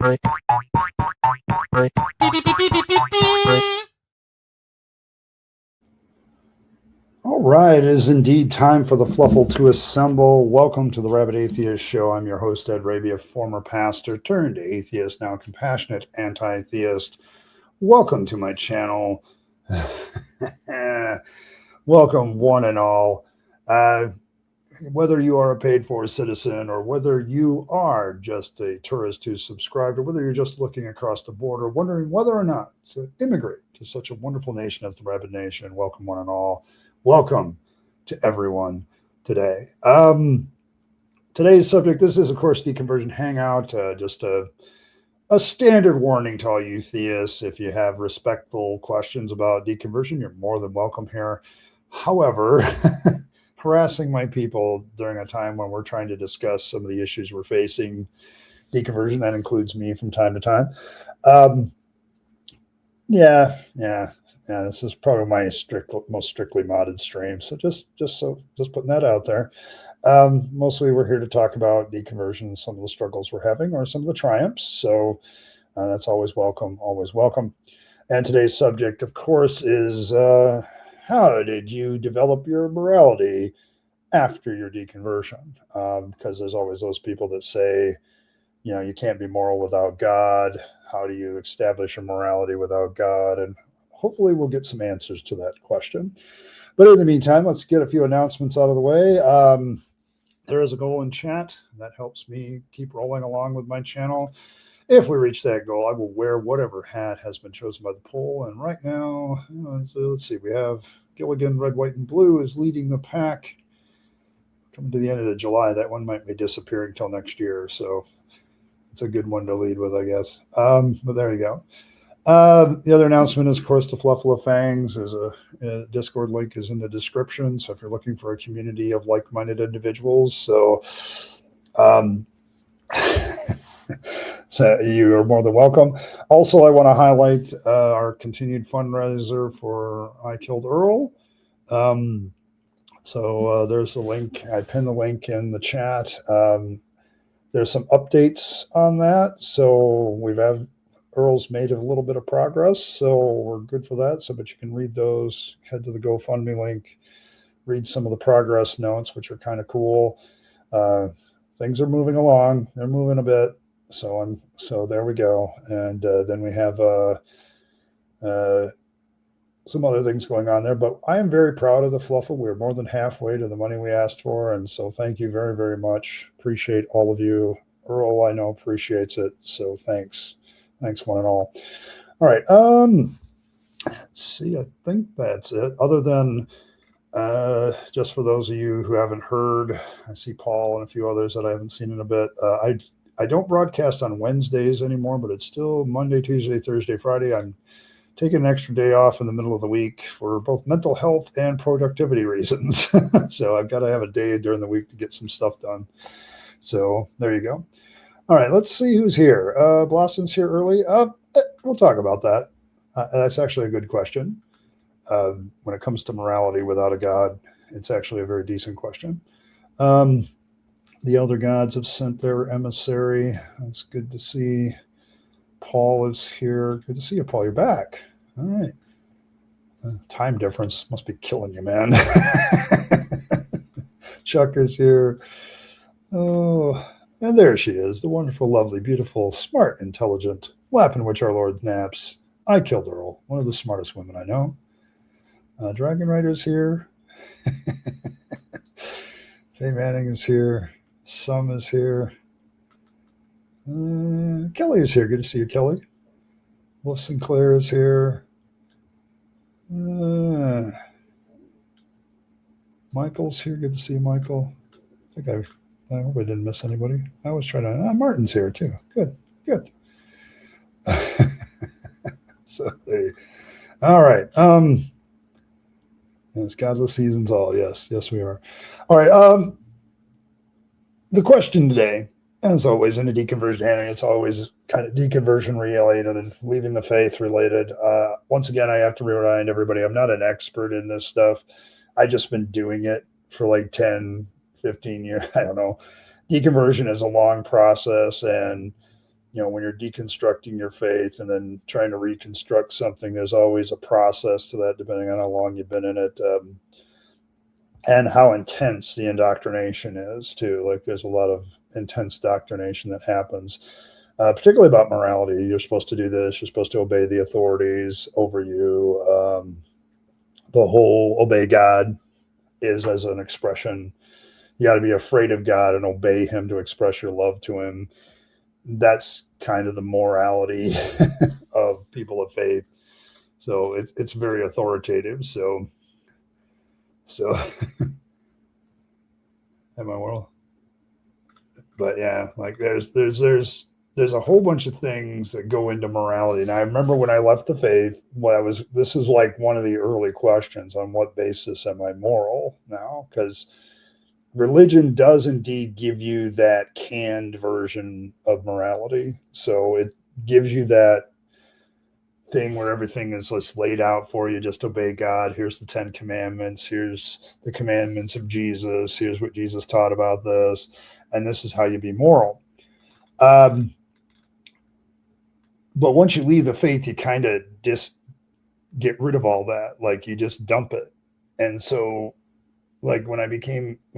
All right, it is indeed time for the Fluffle to assemble. Welcome to the Rabid Atheist Show. I'm your host, Ed Rabia, former pastor turned atheist, now compassionate anti-theist. Welcome to my channel. Welcome, one and all. Whether you are a paid-for citizen or whether you are just a tourist who's subscribed or whether you're just looking across the border, wondering whether or not to immigrate to such a wonderful nation as the Rabid Nation, welcome, one and all. Welcome to everyone today. Today's subject, this is, of course, Deconversion Hangout, just a standard warning to all you theists. If you have respectful questions about deconversion, you're more than welcome here. However, harassing my people during a time when we're trying to discuss some of the issues we're facing, deconversion, that includes me from time to time. Yeah, this is probably my most strictly modded stream. So just putting that out there. Mostly we're here to talk about deconversion, some of the struggles we're having or some of the triumphs. So that's always welcome, always welcome. And today's subject, of course, is how did you develop your morality after your deconversion? Because there's always those people that say, you know, you can't be moral without God. How do you establish your morality without God? And hopefully we'll get some answers to that question. But in the meantime, let's get a few announcements out of the way. There is a goal in chat that helps me keep rolling along with my channel. If we reach that goal, I will wear whatever hat has been chosen by the poll. And right now, let's see, we have Gilligan, Red, White, and Blue is leading the pack. Coming to the end of July, that one might be disappearing till next year. So it's a good one to lead with, I guess. But there you go. The other announcement is, of course, the Fluffle of Fangs is a Discord link is in the description. So if you're looking for a community of like-minded individuals, so so you are more than welcome. Also, I want to highlight our continued fundraiser for IKIlledEarl. So there's a link. I pinned the link in the chat. There's some updates on that. So Earl's made a little bit of progress, so we're good for that. So, but you can read those, head to the GoFundMe link, read some of the progress notes, which are kind of cool. Things are moving along. They're moving a bit. So there we go. And then we have some other things going on there, but I am very proud of the Fluffle. We're more than halfway to the money we asked for. And so thank you very, very much. Appreciate all of you. Earl, I know, appreciates it. So thanks. Thanks, one and all. All right. Let's see. I think that's it. Other than just for those of you who haven't heard, I see Paul and a few others that I haven't seen in a bit. I don't broadcast on Wednesdays anymore, but it's still Monday, Tuesday, Thursday, Friday. I'm taking an extra day off in the middle of the week for both mental health and productivity reasons. So I've got to have a day during the week to get some stuff done. So there you go. All right, let's see who's here. Blossom's here early. We'll talk about that. That's actually a good question. When it comes to morality without a God, it's actually a very decent question. The elder gods have sent their emissary. That's good to see. Paul is here. Good to see you, Paul. You're back. All right. Time difference must be killing you, man. Chuck is here. Oh, and there she is, the wonderful, lovely, beautiful, smart, intelligent, lap in which our Lord naps. IKIlledEarl, one of the smartest women I know. Dragon Rider's here. Faye Manning is here. Sum is here. Kelly is here. Good to see you, Kelly. Wolf Sinclair is here. Michael's here. Good to see you, Michael. I hope I didn't miss anybody. I was trying to. Martin's here too. Good. So there you. All right. Yes, godless seasons all. Yes, we are. All right. The question today, as always in a deconversion handling, it's always kind of deconversion related and leaving the faith related. Once again, I have to remind everybody, I'm not an expert in this stuff. I just been doing it for like 10, 15 years. I don't know. Deconversion is a long process, and when you're deconstructing your faith and then trying to reconstruct something, there's always a process to that, depending on how long you've been in it. And how intense the indoctrination is too. Like there's a lot of intense doctrination that happens, particularly about morality. You're supposed to do this. You're supposed to obey the authorities over you. The whole obey God is as an expression. You got to be afraid of God and obey him to express your love to him. That's kind of the morality of people of faith. So it's very authoritative. So in my world. But yeah, like there's a whole bunch of things that go into morality. And I remember when I left the faith, this is like one of the early questions: on what basis am I moral now? Because religion does indeed give you that canned version of morality. So it gives you that thing where everything is just laid out for you. Just obey God. Here's the 10 commandments. Here's the commandments of Jesus. Here's what Jesus taught about this. And this is how you be moral. But once you leave the faith, you kind of just get rid of all that. Like you just dump it. And so like when I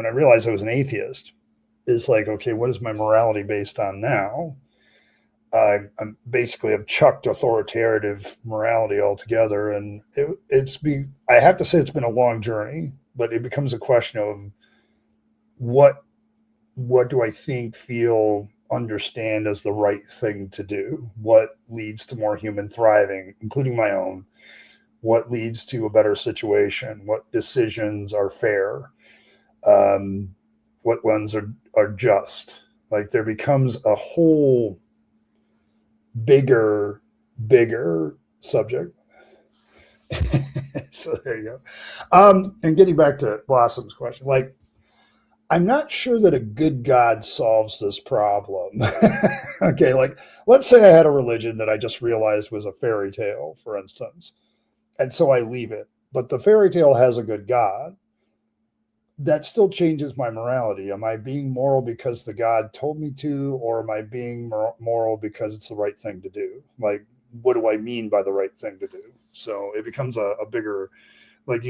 realized I was an atheist, it's like, okay, what is my morality based on now? I'm basically have chucked authoritative morality altogether, and I have to say it's been a long journey, but it becomes a question of what do I think, feel, understand as the right thing to do? What leads to more human thriving, including my own? What leads to a better situation? What decisions are fair? What ones are just? Like there becomes a whole bigger subject. So there you go. And getting back to Blossom's question, like I'm not sure that a good God solves this problem. Okay, like let's say I had a religion that I just realized was a fairy tale, for instance, and so I leave it, but the fairy tale has a good God. That still changes my morality. Am I being moral because the God told me to, or am I being moral because it's the right thing to do? Like, what do I mean by the right thing to do? So it becomes a bigger, like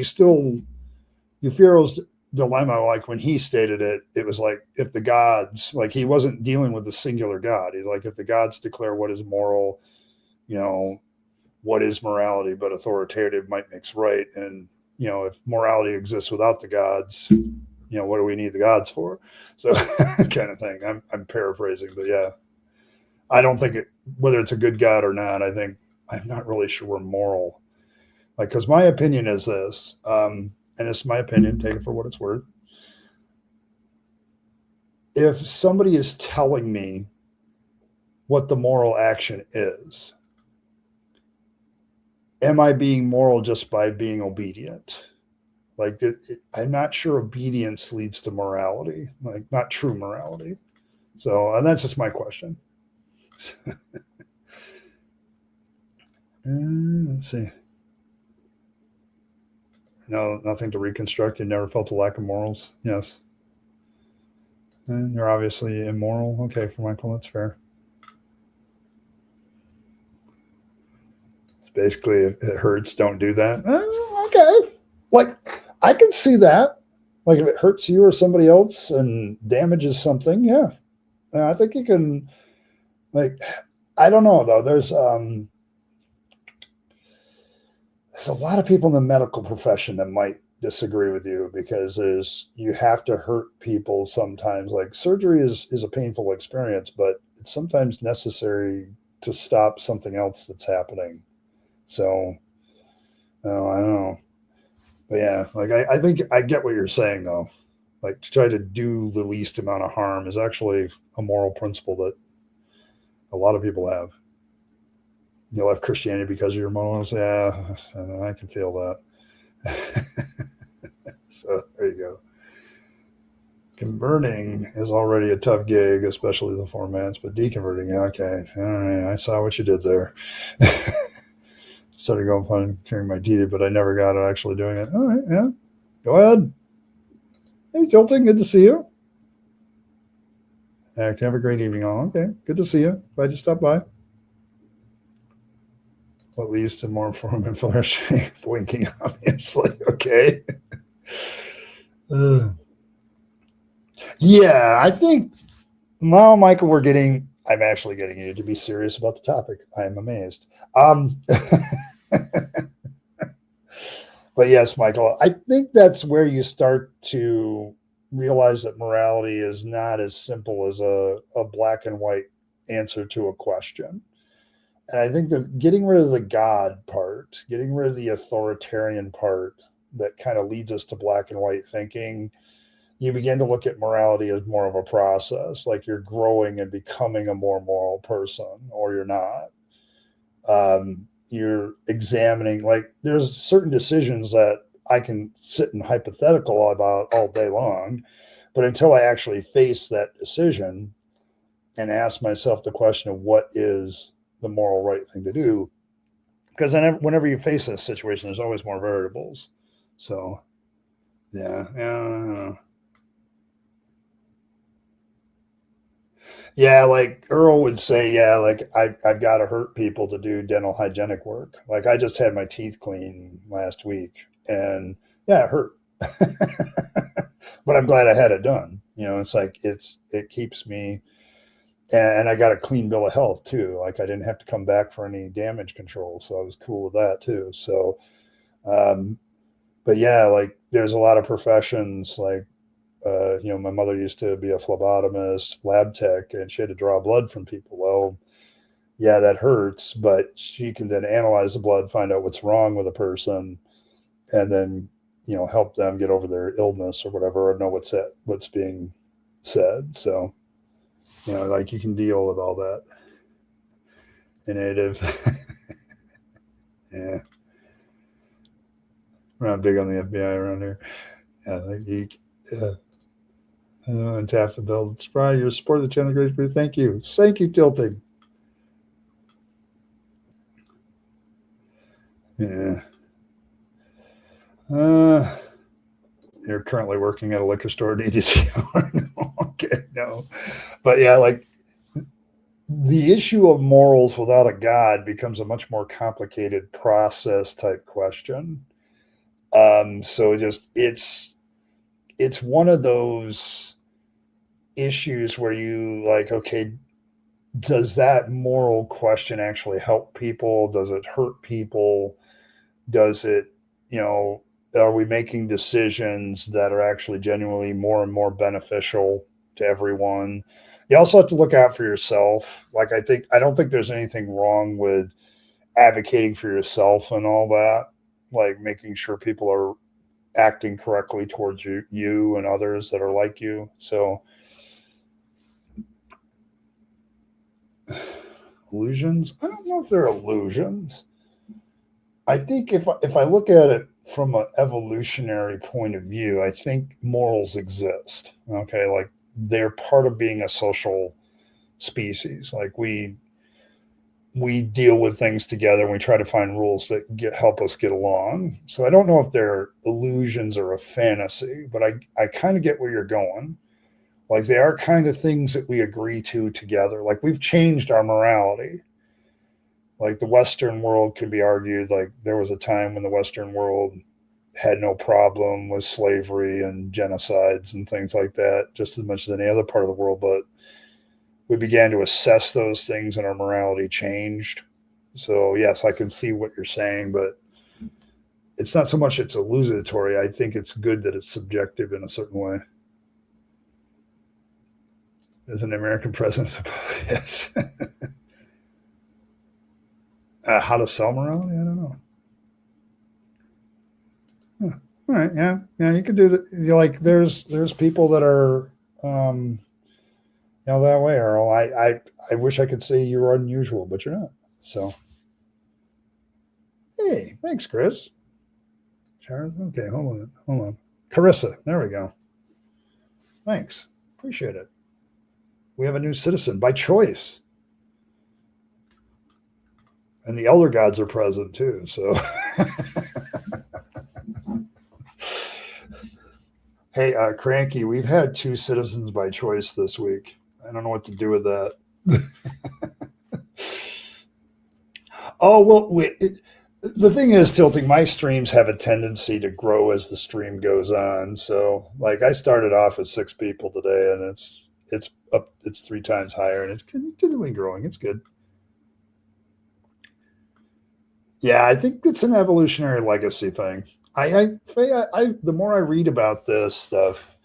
Euphoro's dilemma, like when he stated it, it was like, if the gods, like he wasn't dealing with the singular God. He's like, if the gods declare what is moral, what is morality, but authoritative might makes right. And if morality exists without the gods, what do we need the gods for? So kind of thing. I'm paraphrasing, but yeah, I don't think whether it's a good God or not, I'm not really sure we're moral. Like, because my opinion is this, and it's my opinion, take it for what it's worth. If somebody is telling me what the moral action is, am I being moral just by being obedient? Like, I'm not sure obedience leads to morality, like not true morality. So, and that's just my question. Let's see. No, nothing to reconstruct. You never felt a lack of morals? Yes. And you're obviously immoral. Okay, for Michael, that's fair. It's basically, if it hurts, don't do that. Okay. Like, I can see that. Like, if it hurts you or somebody else and damages something, yeah. I think you can, like, I don't know, though. There's a lot of people in the medical profession that might disagree with you, because you have to hurt people sometimes. Like, surgery is a painful experience, but it's sometimes necessary to stop something else that's happening. So, I don't know. But yeah, like I think I get what you're saying, though. Like, to try to do the least amount of harm is actually a moral principle that a lot of people have. You left Christianity because of your morals. Yeah, I can feel that. So there you go. Converting is already a tough gig, especially the formats, but deconverting, yeah, okay. All right, I saw what you did there. Started going fun carrying my deed, but I never got it actually doing it. All right, yeah. Go ahead. Hey, Tilting, good to see you. Have a great evening, all. Okay, good to see you. Glad you stopped by. What leads to more informed and flourishing? Blinking, obviously. Okay. Yeah, I think, well, Michael, I'm actually getting you to be serious about the topic. I am amazed. But yes, Michael, I think that's where you start to realize that morality is not as simple as a black and white answer to a question. And I think that getting rid of the God part, getting rid of the authoritarian part that kind of leads us to black and white thinking, you begin to look at morality as more of a process, like you're growing and becoming a more moral person, or you're not. You're examining, like, there's certain decisions that I can sit and hypothetical about all day long, but until I actually face that decision and ask myself the question of what is the moral right thing to do, because whenever you face a situation, there's always more variables. So, yeah. Yeah, like Earl would say, yeah, like I've got to hurt people to do dental hygienic work. Like I just had my teeth cleaned last week, and yeah, it hurt, but I'm glad I had it done. It's like it keeps me, and I got a clean bill of health too. Like I didn't have to come back for any damage control, so I was cool with that too. So, um, but yeah, like there's a lot of professions like my mother used to be a phlebotomist, lab tech, and she had to draw blood from people. Well, yeah, that hurts, but she can then analyze the blood, find out what's wrong with a person, and then help them get over their illness or whatever, or know what's being said. So like you can deal with all that. Native, yeah, we're not big on the FBI around here. Yeah, like yeah. And tap the bell. Spry, your support of the channel, great. Thank you, Tilting. Yeah. You're currently working at a liquor store. Did you see? Okay, no. But yeah, like the issue of morals without a God becomes a much more complicated process type question. So it's one of those issues where you like, okay, does that moral question actually help people? Does it hurt people? Does it, are we making decisions that are actually genuinely more and more beneficial to everyone? You also have to look out for yourself. Like I don't think there's anything wrong with advocating for yourself and all that, like making sure people are acting correctly towards you and others that are like you. So illusions, I don't know if they're illusions. I think if I look at it from an evolutionary point of view, I think morals exist. Okay, like they're part of being a social species. Like we deal with things together and we try to find rules that help us get along. So I don't know if they're illusions or a fantasy, but I kind of get where you're going. Like they are kind of things that we agree to together. Like we've changed our morality. Like the Western world can be argued, like there was a time when the Western world had no problem with slavery and genocides and things like that, just as much as any other part of the world. But we began to assess those things and our morality changed. So yes, I can see what you're saying, but it's not so much it's illusory. I think it's good that it's subjective in a certain way. As an American president, yes. How to sell morality? I don't know. Huh. All right, yeah, you can do that. Like, there's people that are, that way, Earl. I wish I could say you're unusual, but you're not. So, hey, thanks, Chris. Charles, okay, hold on. Carissa, there we go. Thanks, appreciate it. We have a new citizen by choice, and the elder gods are present too. So. Hey, Cranky, we've had 2 citizens by choice this week. I don't know what to do with that. Oh, well, the thing is, Tilting, my streams have a tendency to grow as the stream goes on. So, like, I started off with 6 people today, and it's up, it's 3 times higher, and it's continually growing. It's good. Yeah, I think it's an evolutionary legacy thing. The more I read about this stuff,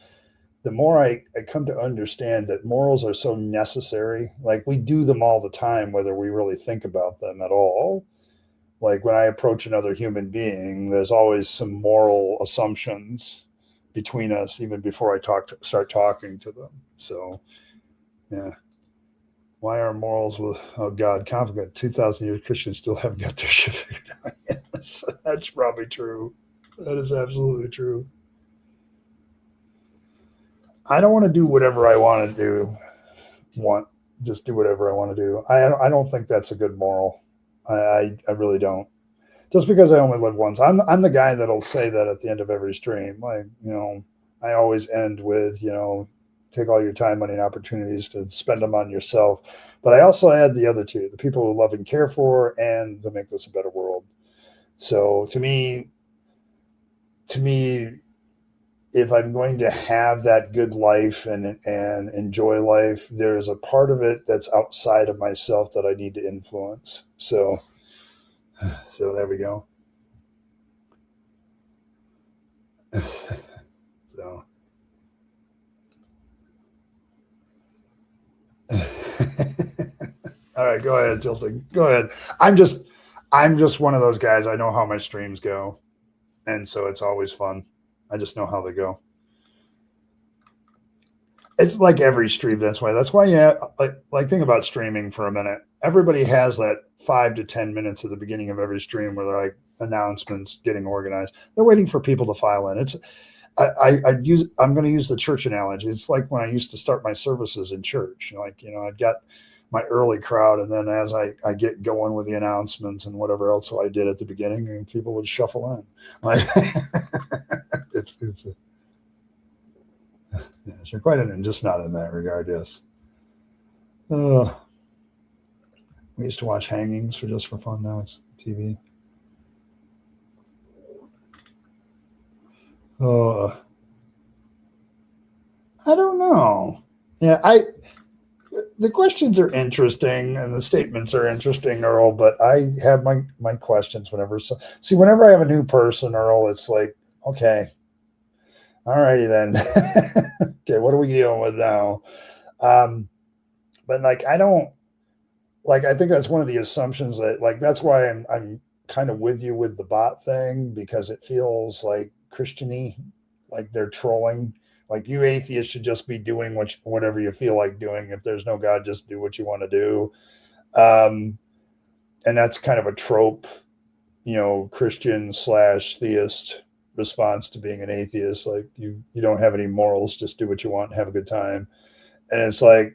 the more I come to understand that morals are so necessary. Like, we do them all the time, whether we really think about them at all. Like, when I approach another human being, there's always some moral assumptions between us, even before I start talking to them. So, yeah. Why are morals with God complicated? 2,000 years Christians still haven't got their shit figured out yet. That's probably true. That is absolutely true. I don't want to do whatever I want to do. Just do whatever I want to do. I don't think that's a good moral. I really don't. Just because I only live once. I'm the guy that'll say that at the end of every stream. Like, I always end with, take all your time, money, and opportunities to spend them on yourself. But I also add the other two, the people who love and care for, and to make this a better world. So to me, if I'm going to have that good life and enjoy life, there's a part of it that's outside of myself that I need to influence. So there we go. So. All right, go ahead, Tilting. Go ahead. I'm just one of those guys. I know how my streams go, and so it's always fun. I just know how they go. It's like every stream. That's why. Yeah, like think about streaming for a minute. Everybody has that 5 to 10 minutes at the beginning of every stream where they're like announcements, getting organized. They're waiting for people to file in. I'm going to use the church analogy. It's like when I used to start my services in church. I've got my early crowd, and then as I get going with the announcements and whatever else I did at the beginning, and people would shuffle in. Like, you're quite just not in that regard. Yes. We used to watch hangings for fun. Now it's TV. I don't know. Yeah, the questions are interesting and the statements are interesting, Earl, but I have my questions whenever. Whenever I have a new person, Earl, it's like, okay, all righty then. Okay, what are we dealing with now? But like, I don't, like, I think that's one of the assumptions that, that's why I'm kind of with you with the bot thing, because it feels like Christian-y, like they're trolling. Like, you atheists should just be doing whatever you feel like doing. If there's no God, just do what you want to do. And that's kind of a trope, Christian/theist response to being an atheist. Like, you don't have any morals, just do what you want and have a good time. And it's like,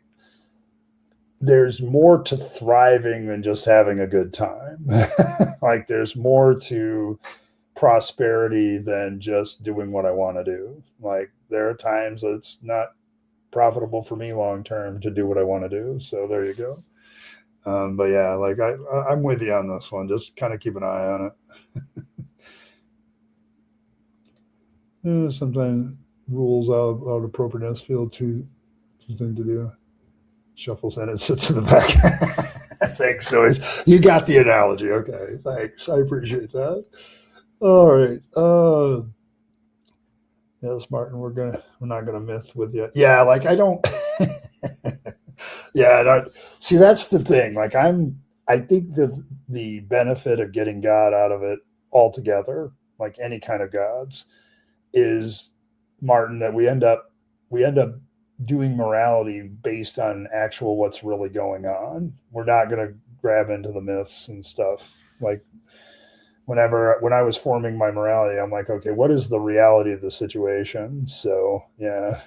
there's more to thriving than just having a good time. Like, there's more to prosperity than just doing what I want to do. Like, there are times that it's not profitable for me long term to do what I want to do. So there you go. But yeah, like I'm with you on this one. Just kind of keep an eye on it. Sometimes rules out appropriateness feel too thing to do. Shuffles in and sits in the back. Thanks, Noise. You got the analogy. Okay, thanks. I appreciate that. All right. Yes, Martin, we're not gonna myth with you. Yeah, like I don't. Yeah, see, that's the thing. Like, I think the benefit of getting God out of it altogether, like any kind of gods, is, Martin, that we end up doing morality based on actual what's really going on. We're not going to grab into the myths and stuff. Like, when I was forming my morality, I'm like, okay, what is the reality of the situation? So yeah.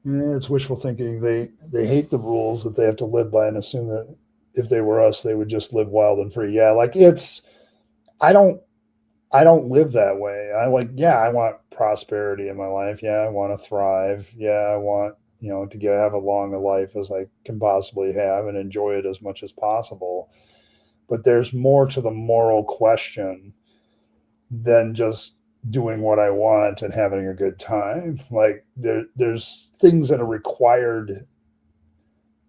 Yeah, it's wishful thinking. They hate the rules that they have to live by and assume that if they were us, they would just live wild and free. Yeah, like I don't live that way. I want prosperity in my life. Yeah, I want to thrive. Yeah, I want, to have a long a life as I can possibly have and enjoy it as much as possible. But there's more to the moral question than just doing what I want and having a good time. Like there's things that are required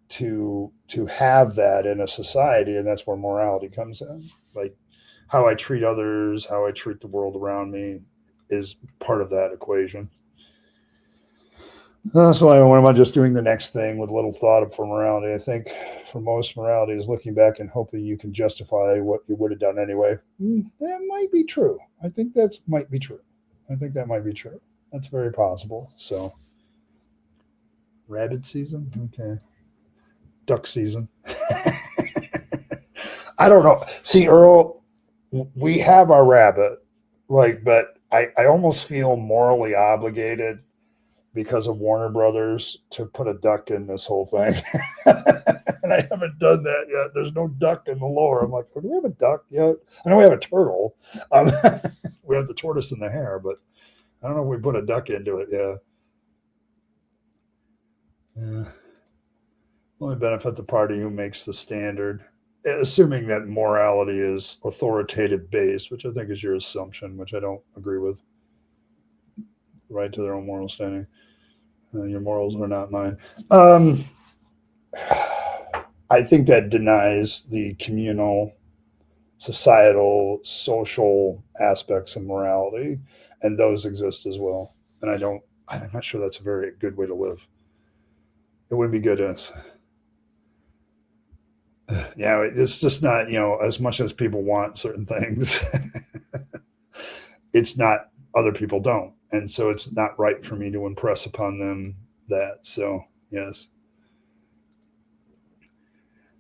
to have that in a society, and that's where morality comes in. Like how I treat others, how I treat the world around me is part of that equation. So when am I just doing the next thing with little thought for morality? I think for most, morality is looking back and hoping you can justify what you would have done anyway. That might be true. I think that might be true. That's very possible. So, rabbit season? Okay. Duck season. I don't know. See, Earl, we have our rabbit, but I almost feel morally obligated because of Warner Brothers to put a duck in this whole thing. And I haven't done that yet. There's no duck in the lore. I'm like, do we have a duck yet? I know we have a turtle. We have the tortoise and the hare, but I don't know if we put a duck into it yet. Yeah. Only benefit the party who makes the standard, assuming that morality is authoritative based, which I think is your assumption, which I don't agree with. Right to their own moral standing. Your morals are not mine. I think that denies the communal, societal, social aspects of morality, and those exist as well. And I'm not sure that's a very good way to live. It wouldn't be good as. Yeah, it's just not, as much as people want certain things, it's not, other people don't. And so it's not right for me to impress upon them that. So, yes.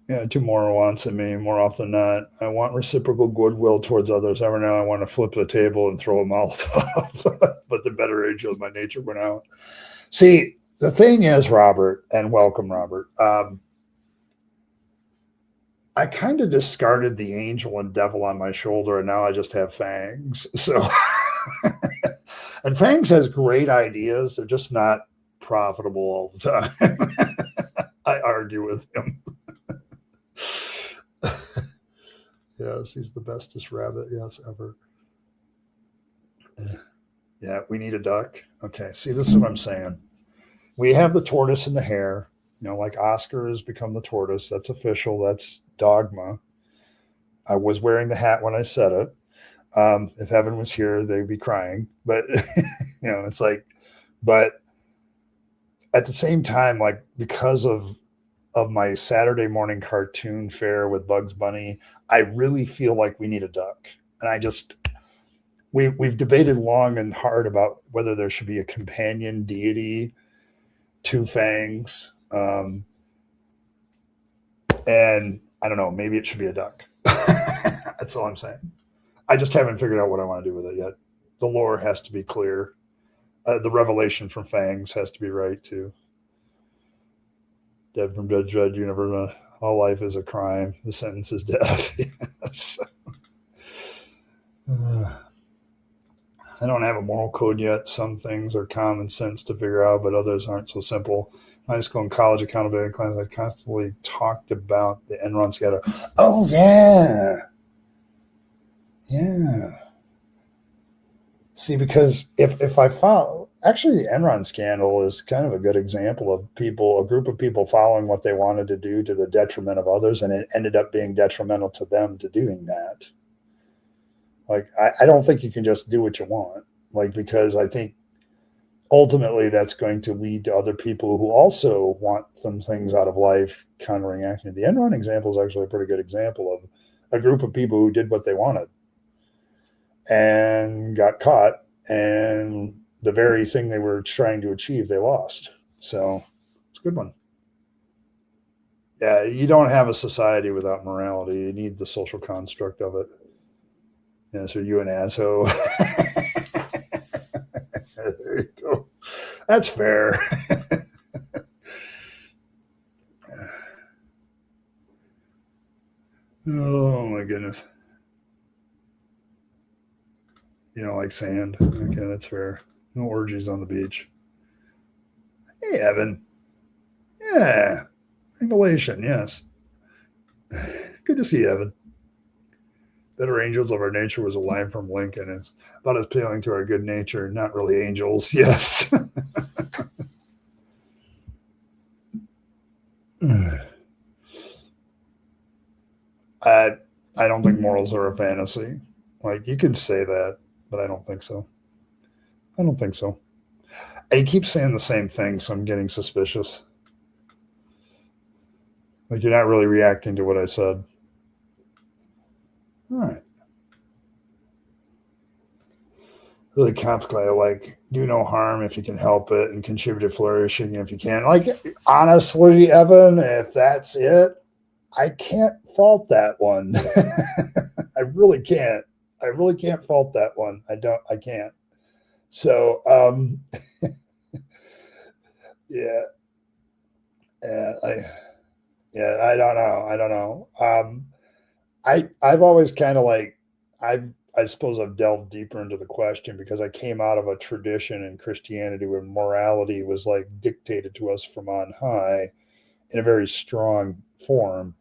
Yeah, two moral wants in me more often than not. I want reciprocal goodwill towards others. Every now I want to flip the table and throw a Molotov, but the better angel of my nature went out. See, the thing is, Robert, and welcome, Robert, I kind of discarded the angel and devil on my shoulder, and now I just have Fangs. So, and Fangs has great ideas. They're just not profitable all the time. I argue with him. Yes, he's the bestest rabbit, yes, ever. Yeah, we need a duck. Okay, see, this is what I'm saying. We have the tortoise and the hare. Like Oscar has become the tortoise. That's official. That's dogma. I was wearing the hat when I said it. If Evan was here, they'd be crying. But it's like, but at the same time, like because of my Saturday morning cartoon fair with Bugs Bunny, I really feel like we need a duck. And we've debated long and hard about whether there should be a companion deity to Fangs. And I don't know, maybe it should be a duck. That's all I'm saying. I just haven't figured out what I want to do with it yet. The lore has to be clear. The revelation from Fangs has to be right too. Dead from Dead Dread Universe. All life is a crime. The sentence is death. Yes. I don't have a moral code yet. Some things are common sense to figure out, but others aren't so simple. High school and college accountability class, I constantly talked about the Enron scandal. Oh, yeah. Yeah. See, because if I follow, actually, the Enron scandal is kind of a good example of a group of people following what they wanted to do to the detriment of others, and it ended up being detrimental to them to doing that. Like, I don't think you can just do what you want, because I think ultimately that's going to lead to other people who also want some things out of life countering action. The Enron example is actually a pretty good example of a group of people who did what they wanted and got caught, and the very thing they were trying to achieve, they lost. So it's a good one. Yeah, you don't have a society without morality. You need the social construct of it. Yeah, so you an asshole. There you go. That's fair. Oh my goodness. You don't like sand? Okay, that's fair. No orgies on the beach. Hey, Evan. Yeah. Angulation, yes. Good to see you, Evan. Better angels of our nature was a line from Lincoln. It's about as appealing to our good nature. Not really angels, yes. I I don't think morals are a fantasy. Like you can say that, but I don't think so. I don't think so. And you keep saying the same thing, so I'm getting suspicious. Like you're not really reacting to what I said. All right. Really complicated. Like do no harm if you can help it, and contribute to flourishing if you can. Like honestly, Evan, if that's it, I can't fault that one. I really can't. I really can't fault that one. I don't. I can't. So, yeah, yeah, yeah. I don't know. I don't know. I've always kind of like I suppose I've delved deeper into the question because I came out of a tradition in Christianity where morality was like dictated to us from on high in a very strong form.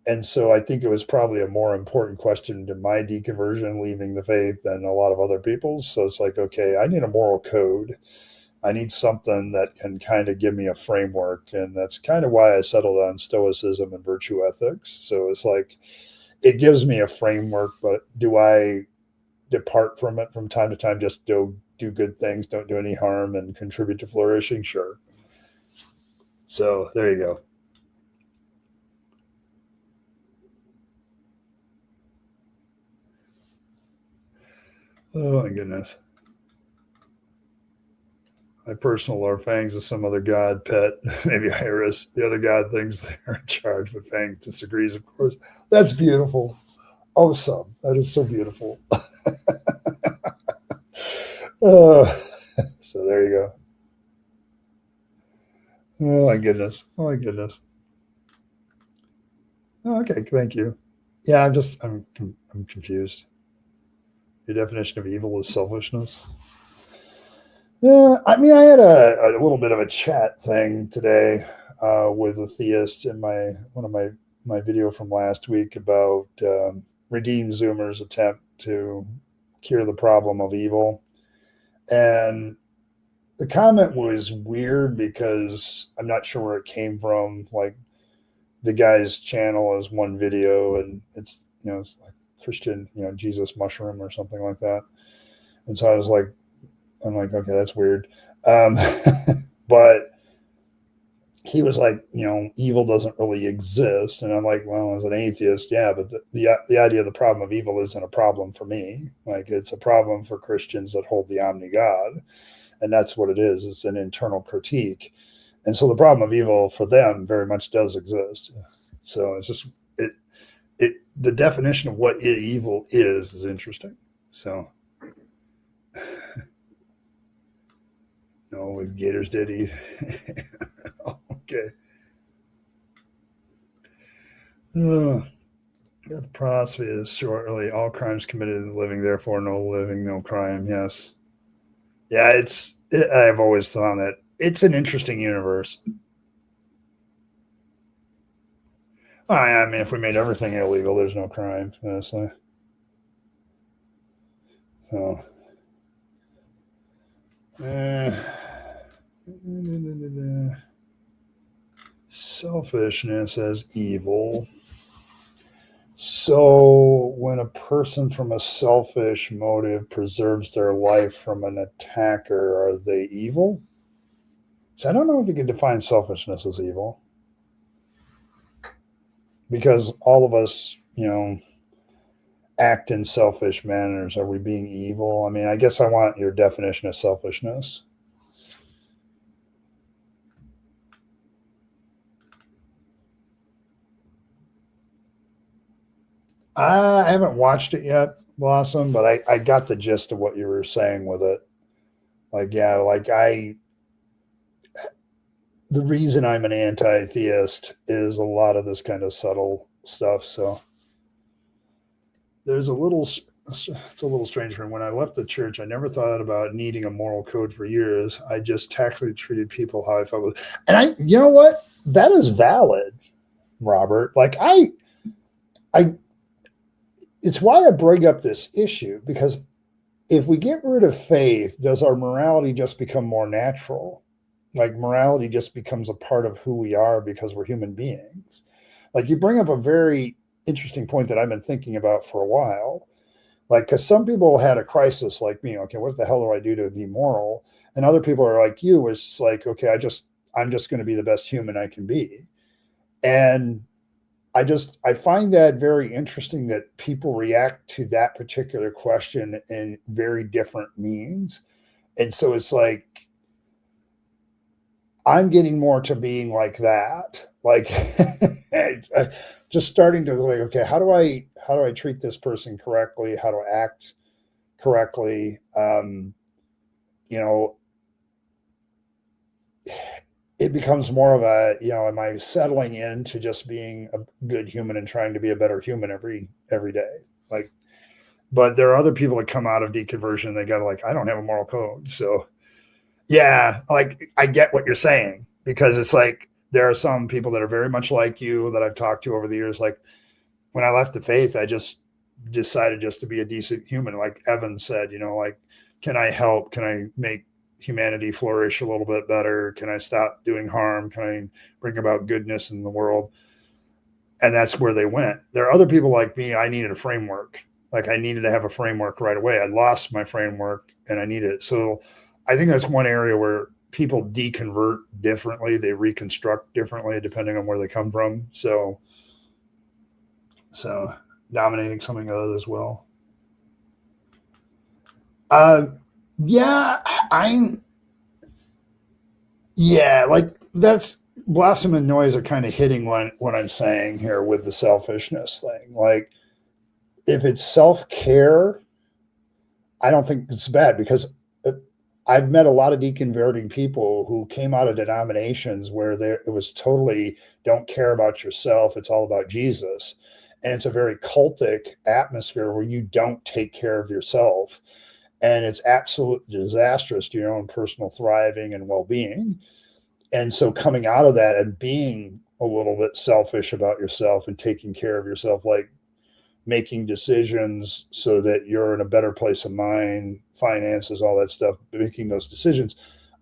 And so I think it was probably a more important question to my deconversion leaving the faith than a lot of other people's. So it's like, okay, I need a moral code. I need something that can kind of give me a framework. And that's kind of why I settled on stoicism and virtue ethics. So it's like, it gives me a framework, but do I depart from it from time to time? Just do good things, don't do any harm, and contribute to flourishing? Sure. So there you go. Oh my goodness. My personal lore, Fangs is some other god pet, maybe Iris. The other god thinks they're in charge, but Fangs disagrees, of course. That's beautiful. Awesome. That is so beautiful. uh, so there you go. Oh my goodness. Oh my goodness. Oh, okay, thank you. Yeah, I'm confused. Your definition of evil is selfishness. Yeah, I mean, I had a little bit of a chat thing today with a theist in my one of my video from last week about Redeem Zoomer's attempt to cure the problem of evil, and the comment was weird because I'm not sure where it came from. Like the guy's channel is one video, and it's like Christian, Jesus mushroom or something like that, and so I'm like, okay, that's weird. Um, but he was like, evil doesn't really exist. And I'm like, well, as an atheist, yeah, but the idea of the problem of evil isn't a problem for me. Like, it's a problem for Christians that hold the omni God. And that's what it is. It's an internal critique. And so the problem of evil for them very much does exist. So it's just, the definition of what evil is interesting. So, no, with Gators did eat. Okay. Uh, the philosophy is shortly all crimes committed in the living, therefore no living, no crime. Yes. Yeah, I've always found that it's an interesting universe. I mean, if we made everything illegal, there's no crime, honestly. So, uh, selfishness as evil. So, when a person from a selfish motive preserves their life from an attacker, are they evil? So, I don't know if you can define selfishness as evil because all of us, act in selfish manners. Are we being evil? I mean, I guess I want your definition of selfishness. I haven't watched it yet, Blossom, but I got the gist of what you were saying with it. Like, yeah, the reason I'm an anti theist is a lot of this kind of subtle stuff. So, there's a little, it's a little strange. When I left the church, I never thought about needing a moral code for years. I just tactfully treated people how I felt with, and you know what? That is valid, Robert. Like it's why I bring up this issue, because if we get rid of faith, does our morality just become more natural? Like morality just becomes a part of who we are because we're human beings. Like you bring up a very interesting point that I've been thinking about for a while. Like, because some people had a crisis like me. Okay, what the hell do I do to be moral? And other people are like you, it's like, okay, I'm just going to be the best human I can be. And I find that very interesting that people react to that particular question in very different means. And so it's like, I'm getting more to being like that. Like just starting to like, okay, how do I treat this person correctly? How to act correctly? You know, it becomes more of a, am I settling into just being a good human and trying to be a better human every day? Like, but there are other people that come out of deconversion. They got like, I don't have a moral code. So yeah, like I get what you're saying, because it's like, there are some people that are very much like you that I've talked to over the years. Like when I left the faith, I just decided just to be a decent human. Like Evan said, like, can I help? Can I make humanity flourish a little bit better? Can I stop doing harm? Can I bring about goodness in the world? And that's where they went. There are other people like me. I needed a framework. Like I needed to have a framework right away. I lost my framework and I needed it. So I think that's one area where people deconvert differently. They reconstruct differently depending on where they come from. So dominating something other as well. Yeah, I'm. Yeah, like that's Blossom and Noise are kind of hitting what I'm saying here with the selfishness thing. Like, if it's self care, I don't think it's bad, because I've met a lot of deconverting people who came out of denominations where it was totally don't care about yourself. It's all about Jesus. And it's a very cultic atmosphere where you don't take care of yourself. And it's absolutely disastrous to your own personal thriving and well being. And so coming out of that and being a little bit selfish about yourself and taking care of yourself, like making decisions so that you're in a better place of mind, finances, all that stuff, making those decisions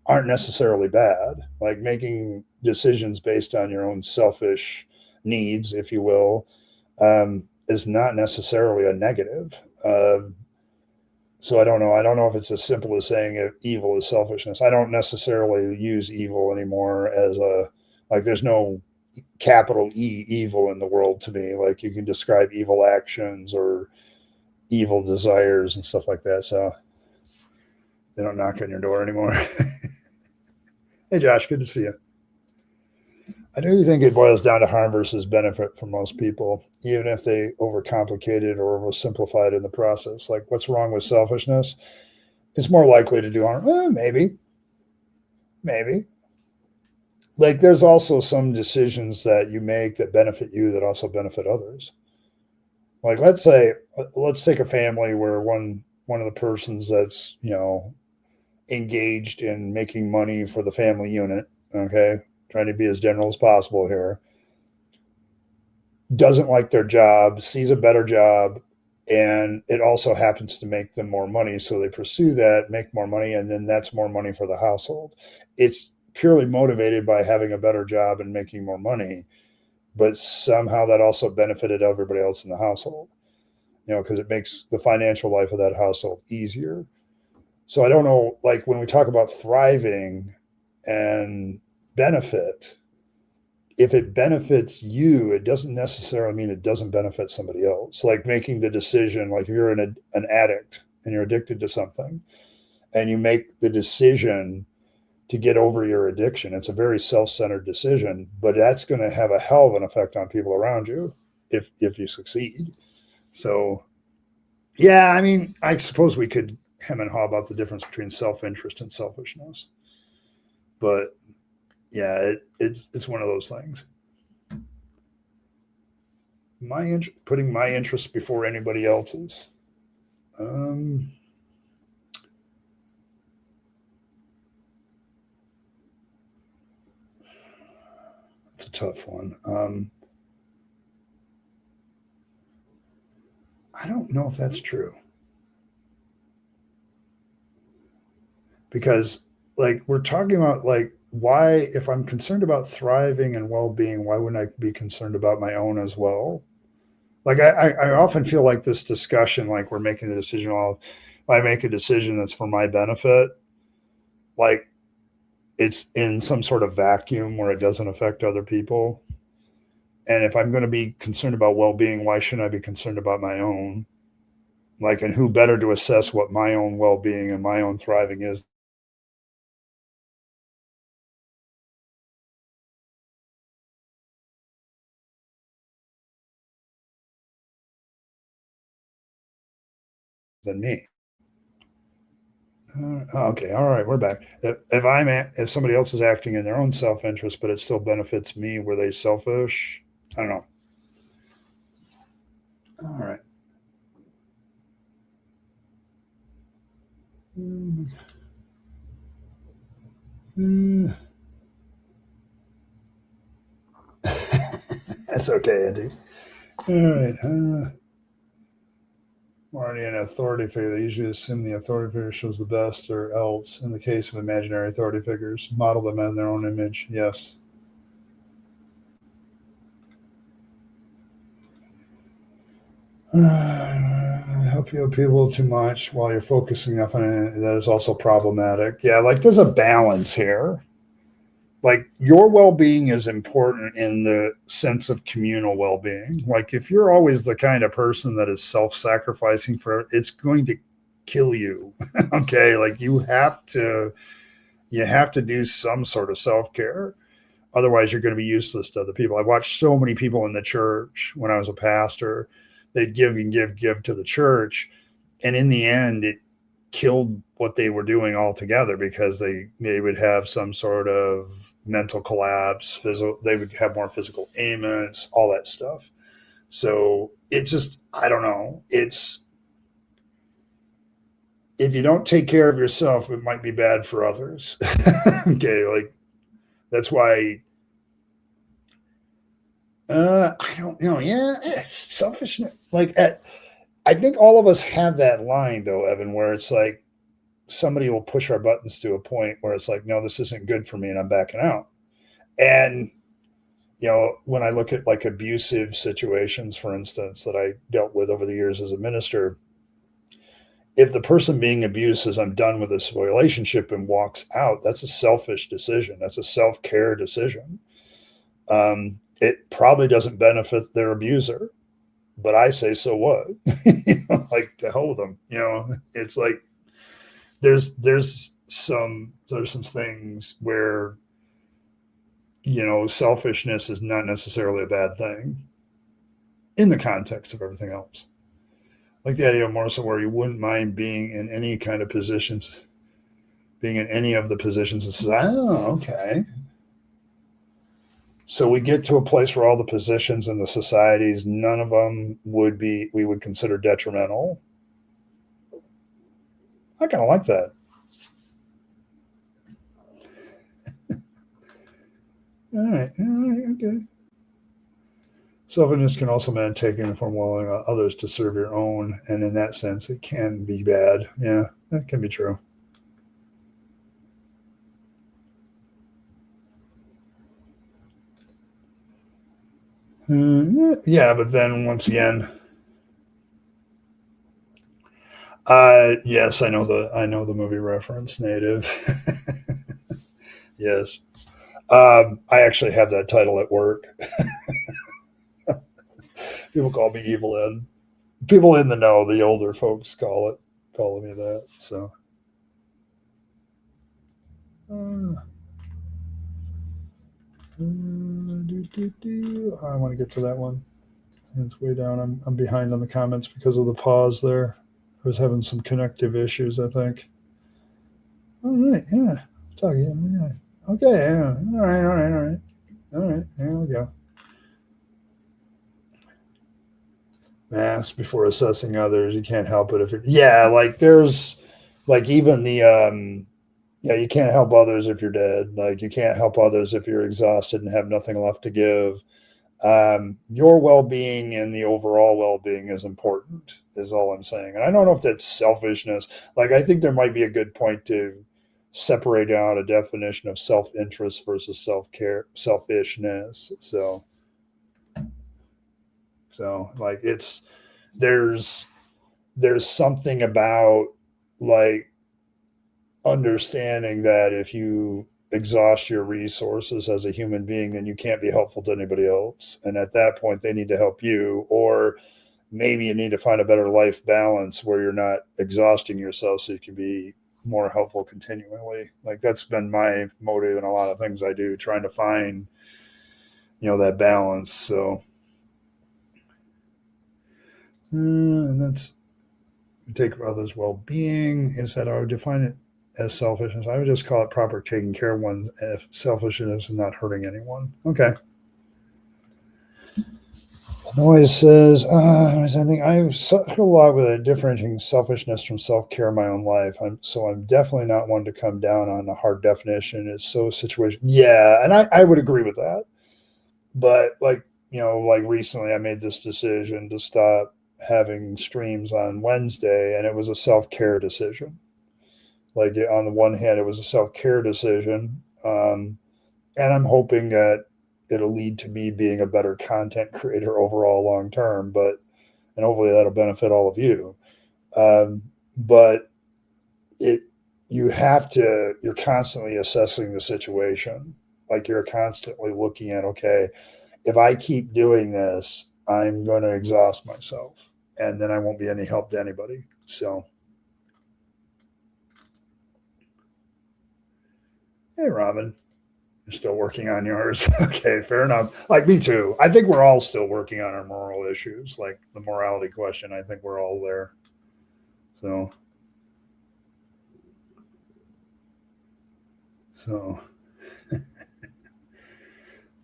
aren't necessarily bad. Like making decisions based on your own selfish needs, if you will, is not necessarily a negative. So I don't know. I don't know if it's as simple as saying if evil is selfishness. I don't necessarily use evil anymore as like there's no capital E evil in the world to me. Like you can describe evil actions or evil desires and stuff like that. So they don't knock on your door anymore. Hey Josh, good to see you. I do think it boils down to harm versus benefit for most people, even if they overcomplicate it or oversimplify it in the process. Like, what's wrong with selfishness? It's more likely to do harm. Maybe. Like, there's also some decisions that you make that benefit you that also benefit others. Like, let's take a family where one of the persons that's engaged in making money for the family unit. Okay, trying to be as general as possible here, doesn't like their job, sees a better job, and it also happens to make them more money. So they pursue that, make more money, and then that's more money for the household. It's purely motivated by having a better job and making more money, but somehow that also benefited everybody else in the household, because it makes the financial life of that household easier. So I don't know, like when we talk about thriving and benefit, if it benefits you, it doesn't necessarily mean it doesn't benefit somebody else. Like making the decision, like if you're an addict and you're addicted to something and you make the decision to get over your addiction, it's a very self-centered decision, but that's going to have a hell of an effect on people around you if you succeed. So, yeah, I mean, I suppose we could hem and haw about the difference between self-interest and selfishness, but yeah, it's one of those things. Putting my interests before anybody else's. It's a tough one. I don't know if that's true. Because, like, we're talking about, like, why, if I'm concerned about thriving and well being, why wouldn't I be concerned about my own as well? Like, I often feel like this discussion, like, we're making the decision, well, if I make a decision that's for my benefit, like, it's in some sort of vacuum where it doesn't affect other people. And if I'm going to be concerned about well being, why shouldn't I be concerned about my own? Like, and who better to assess what my own well being and my own thriving is than me? Okay, all right, we're back. If somebody else is acting in their own self interest, but it still benefits me, were they selfish? I don't know. All right. That's okay, Andy. All right. Already an authority figure. They usually assume the authority figure shows the best, or else, in the case of imaginary authority figures, model them in their own image. Yes. Help you people too much while you're focusing up on it. That is also problematic. Yeah, like there's a balance here. Like your well-being is important in the sense of communal well-being. Like if you're always the kind of person that is self-sacrificing for it's going to kill you. Okay, like you have to do some sort of self-care. Otherwise, you're going to be useless to other people. I watched so many people in the church when I was a pastor. They'd give and give to the church, and in the end, it killed what they were doing altogether because they would have some sort of mental collapse. They would have more physical ailments, all that stuff. So it's just I don't know. It's if you don't take care of yourself, it might be bad for others. Okay, like that's why I don't know. Yeah, it's selfishness. I think all of us have that line though, Evan, where it's like somebody will push our buttons to a point where it's like, no, this isn't good for me, and I'm backing out. And when I look at like abusive situations, for instance, that I dealt with over the years as a minister, if the person being abused says, I'm done with this relationship and walks out, that's a selfish decision. That's a self care decision. It probably doesn't benefit their abuser, but I say, so what? Like to hell with them. It's like there's some things where selfishness is not necessarily a bad thing in the context of everything else. Like the idea more so where you wouldn't mind being in any kind of positions, being in any of the positions and says, oh, okay. So we get to a place where all the positions in the societies, none of them we would consider detrimental. I kind of like that. All right, okay. Selfishness can also mean taking the form of allowing others to serve your own, and in that sense, it can be bad. Yeah, that can be true. Yeah, but then once again, yes, I know the movie reference. Native. Yes, I actually have that title at work. People call me Evil Ed. People in the know, the older folks calling me that. So, I want to get to that one. It's way down. I'm behind on the comments because of the pause there. I was having some connective issues, I think. All right, yeah. Talk, yeah. Okay, yeah. All right. There we go. Ask before assessing others. You can't help it if you're, yeah, like there's like even the, yeah, you can't help others if you're dead. Like you can't help others if you're exhausted and have nothing left to give. Your well-being and the overall well-being is important, is all I'm saying. And I don't know if that's selfishness. Like I think there might be a good point to separate out a definition of self-interest versus self-care, selfishness. So like it's there's there's something about like understanding that if you exhaust your resources as a human being, then you can't be helpful to anybody else. And at that point, they need to help you, or maybe you need to find a better life balance where you're not exhausting yourself so you can be more helpful continually. Like that's been my motive in a lot of things I do, trying to find, that balance. So, and that's take others' well-being. Is that I would define it as selfishness? I would just call it proper taking care of one if selfishness is not hurting anyone. Okay. Noise says, I think I've suffered a lot with differentiating selfishness from self-care in my own life. I'm definitely not one to come down on a hard definition. It's so situation. Yeah, and I would agree with that. But like recently I made this decision to stop having streams on Wednesday, and it was a self-care decision. Like on the one hand, it was a self-care decision, and I'm hoping that it'll lead to me being a better content creator overall long term. And hopefully that'll benefit all of you. But it you're constantly assessing the situation. Like you're constantly looking at, okay, if I keep doing this, I'm going to exhaust myself, and then I won't be any help to anybody. So, hey, Robin. You're still working on yours. Okay, fair enough. Like me too. I think we're all still working on our moral issues, like the morality question. I think we're all there. So, so,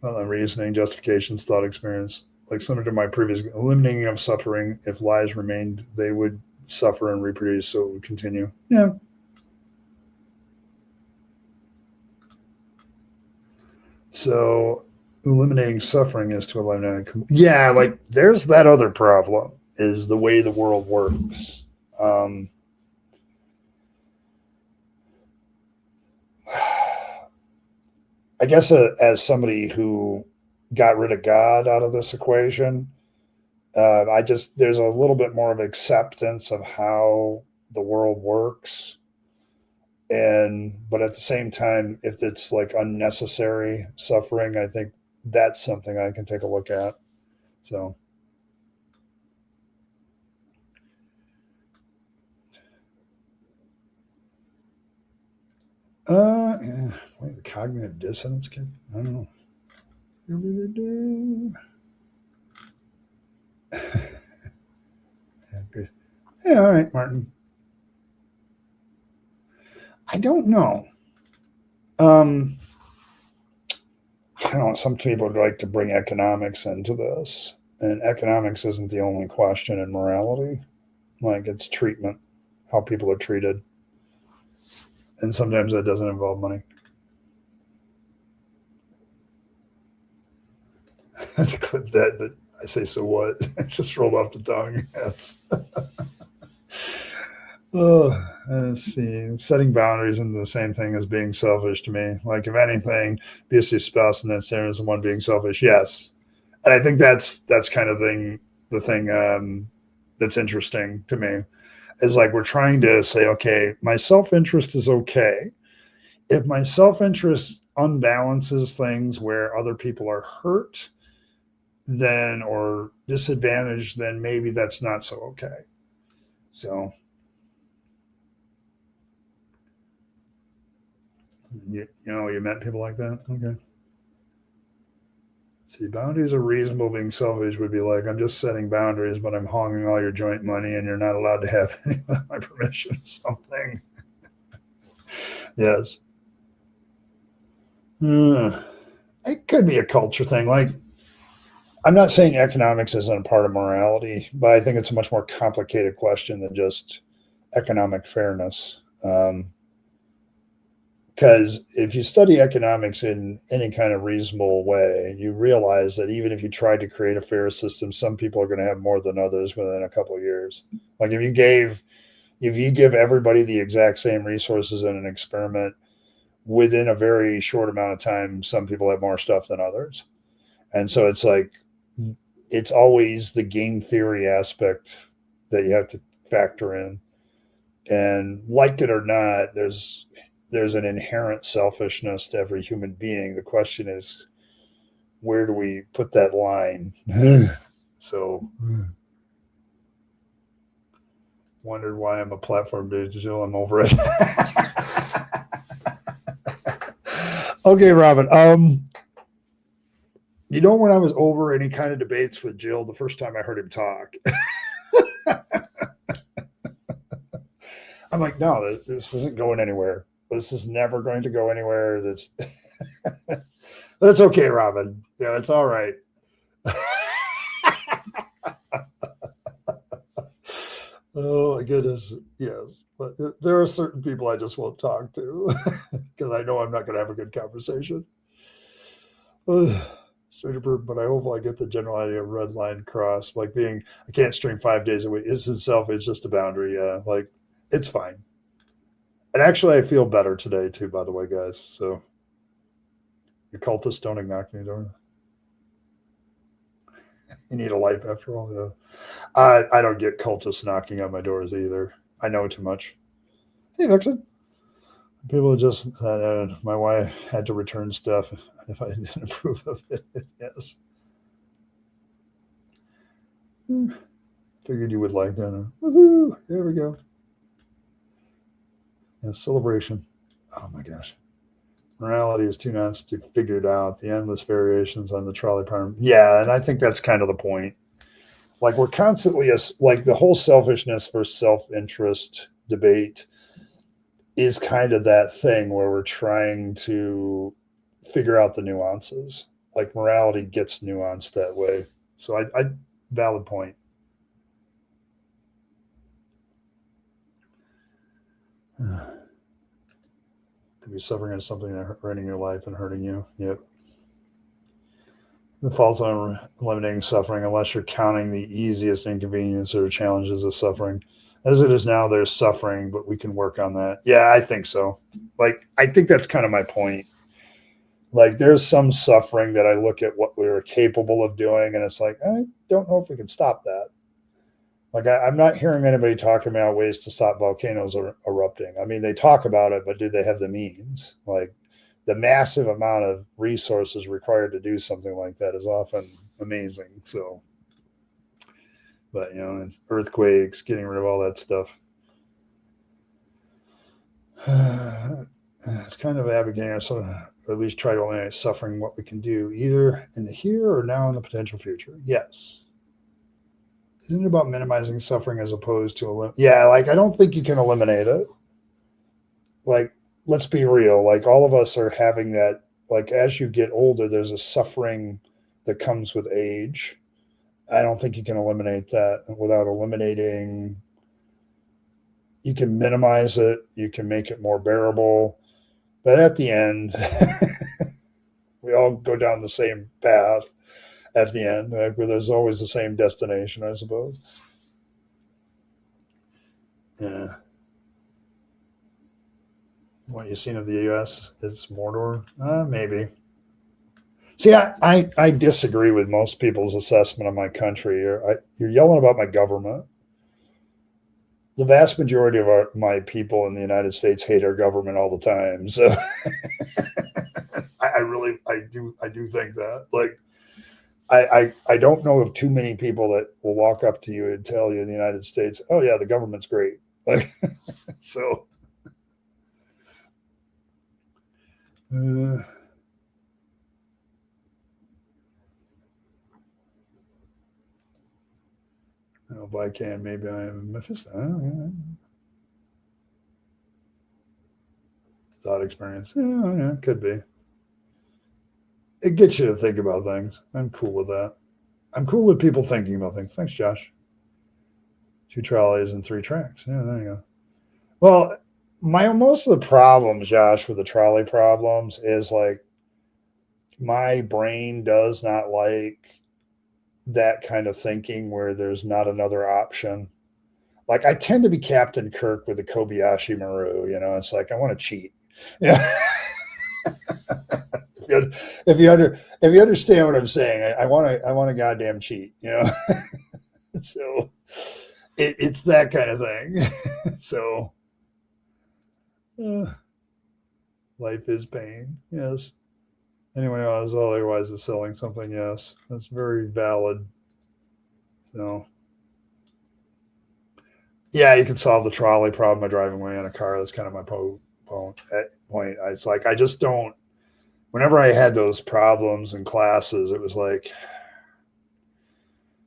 well, the reasoning, justifications, thought experience, like similar to my previous eliminating of suffering. If lies remained, they would suffer and reproduce, so it would continue. Yeah. So, eliminating suffering is to eliminate. Yeah, like there's that other problem is the way the world works. Um, I guess as somebody who got rid of God out of this equation, I just there's a little bit more of acceptance of how the world works, and but at the same time, if it's like unnecessary suffering, I think that's something I can take a look at. So, yeah, what, the cognitive dissonance kid? I don't know. Yeah, all right, Martin. I don't know. Um, I don't know. Some people would like to bring economics into this, and economics isn't the only question in morality. Like it's treatment, how people are treated, and sometimes that doesn't involve money. To clip that, but I say so what? It just rolled off the tongue. Yes. Oh, let's see. Setting boundaries isn't the same thing as being selfish to me. Like, if anything, be a spouse and then there is one being selfish. Yes, and I think that's kind of the thing that's interesting to me is like we're trying to say, okay, my self interest is okay. If my self interest unbalances things where other people are hurt, then or disadvantaged, then maybe that's not so okay. So you met people like that. Okay. See, boundaries are reasonable. Being selfish would be like, I'm just setting boundaries, but I'm hogging all your joint money and you're not allowed to have any without my permission. Something. Yes. It could be a culture thing. Like, I'm not saying economics isn't a part of morality, but I think it's a much more complicated question than just economic fairness. Because if you study economics in any kind of reasonable way, you realize that even if you tried to create a fair system, some people are going to have more than others within a couple of years. Like if you give everybody the exact same resources in an experiment, within a very short amount of time, some people have more stuff than others. And so it's like, it's always the game theory aspect that you have to factor in. And like it or not, there's an inherent selfishness to every human being. The question is, where do we put that line? So, wondered why I'm a platform digital. I'm over it. Okay, Robin. You know, when I was over any kind of debates with Jill, the first time I heard him talk, I'm like, no, this isn't going anywhere. This is never going to go anywhere. That's okay, Robin. Yeah, it's all right. Oh my goodness, yes. But there are certain people I just won't talk to because I know I'm not going to have a good conversation. Straight up, but I hope I get the general idea of red line cross, like being I can't stream 5 days a week. It's itself, it's just a boundary. Yeah, like it's fine. And actually, I feel better today too. By the way, guys. So your cultists don't knock me door. You need a life after all. Yeah. I don't get cultists knocking on my doors either. I know too much. Hey, Vixen. People just my wife had to return stuff if I didn't approve of it. Yes. Figured you would like that. Woohoo! There we go. Yeah, celebration. Oh my gosh. Morality is too nuts to figure it out. The endless variations on the trolley parm. Yeah, and I think that's kind of the point. Like we're constantly like the whole selfishness versus self-interest debate is kind of that thing where we're trying to figure out the nuances. Like morality gets nuanced that way. So I valid point. Could be suffering as something that hurting your life and hurting you. Yep. The fault on eliminating suffering, unless you're counting the easiest inconvenience or challenges of suffering. As it is now, there's suffering, but we can work on that. Yeah, I think so. Like, I think that's kind of my point. Like, there's some suffering that I look at what we were capable of doing, and it's like, I don't know if we can stop that. Like, I'm not hearing anybody talking about ways to stop volcanoes erupting. I mean, they talk about it, but do they have the means? Like, the massive amount of resources required to do something like that is often amazing. So, but earthquakes, getting rid of all that stuff. It's kind of advocating, or at least try to eliminate suffering. What we can do, either in the here or now in the potential future. Yes. Isn't it about minimizing suffering as opposed to yeah? Like I don't think you can eliminate it. Like let's be real. Like all of us are having that. Like as you get older, there's a suffering that comes with age. I don't think you can eliminate that without eliminating. You can minimize it. You can make it more bearable. But at the end, we all go down the same path at the end, right? Where there's always the same destination, I suppose. Yeah. What you've seen of the U.S. is Mordor? Maybe. See, I disagree with most people's assessment of my country. You're yelling about my government. The vast majority of my people in the United States hate our government all the time. So I do think that. Like, I don't know of too many people that will walk up to you and tell you in the United States, oh yeah, the government's great. Like, so. If I can, maybe I am Mephisto. Thought experience. Yeah, could be. It gets you to think about things. I'm cool with that. I'm cool with people thinking about things. Thanks, Josh. 2 trolleys and 3 tracks. Yeah, there you go. Well, most of the problems, Josh, with the trolley problems is like my brain does not like that kind of thinking where there's not another option. Like I tend to be Captain Kirk with the Kobayashi Maru. It's like I want to cheat. Yeah. If you understand what I'm saying, I want to goddamn cheat. So it's that kind of thing. So life is pain. Yes. Anyone else otherwise is selling something? Yes, that's very valid. So yeah, you can solve the trolley problem by driving away in a car. That's kind of my point. It's like I just don't. Whenever I had those problems in classes, it was like,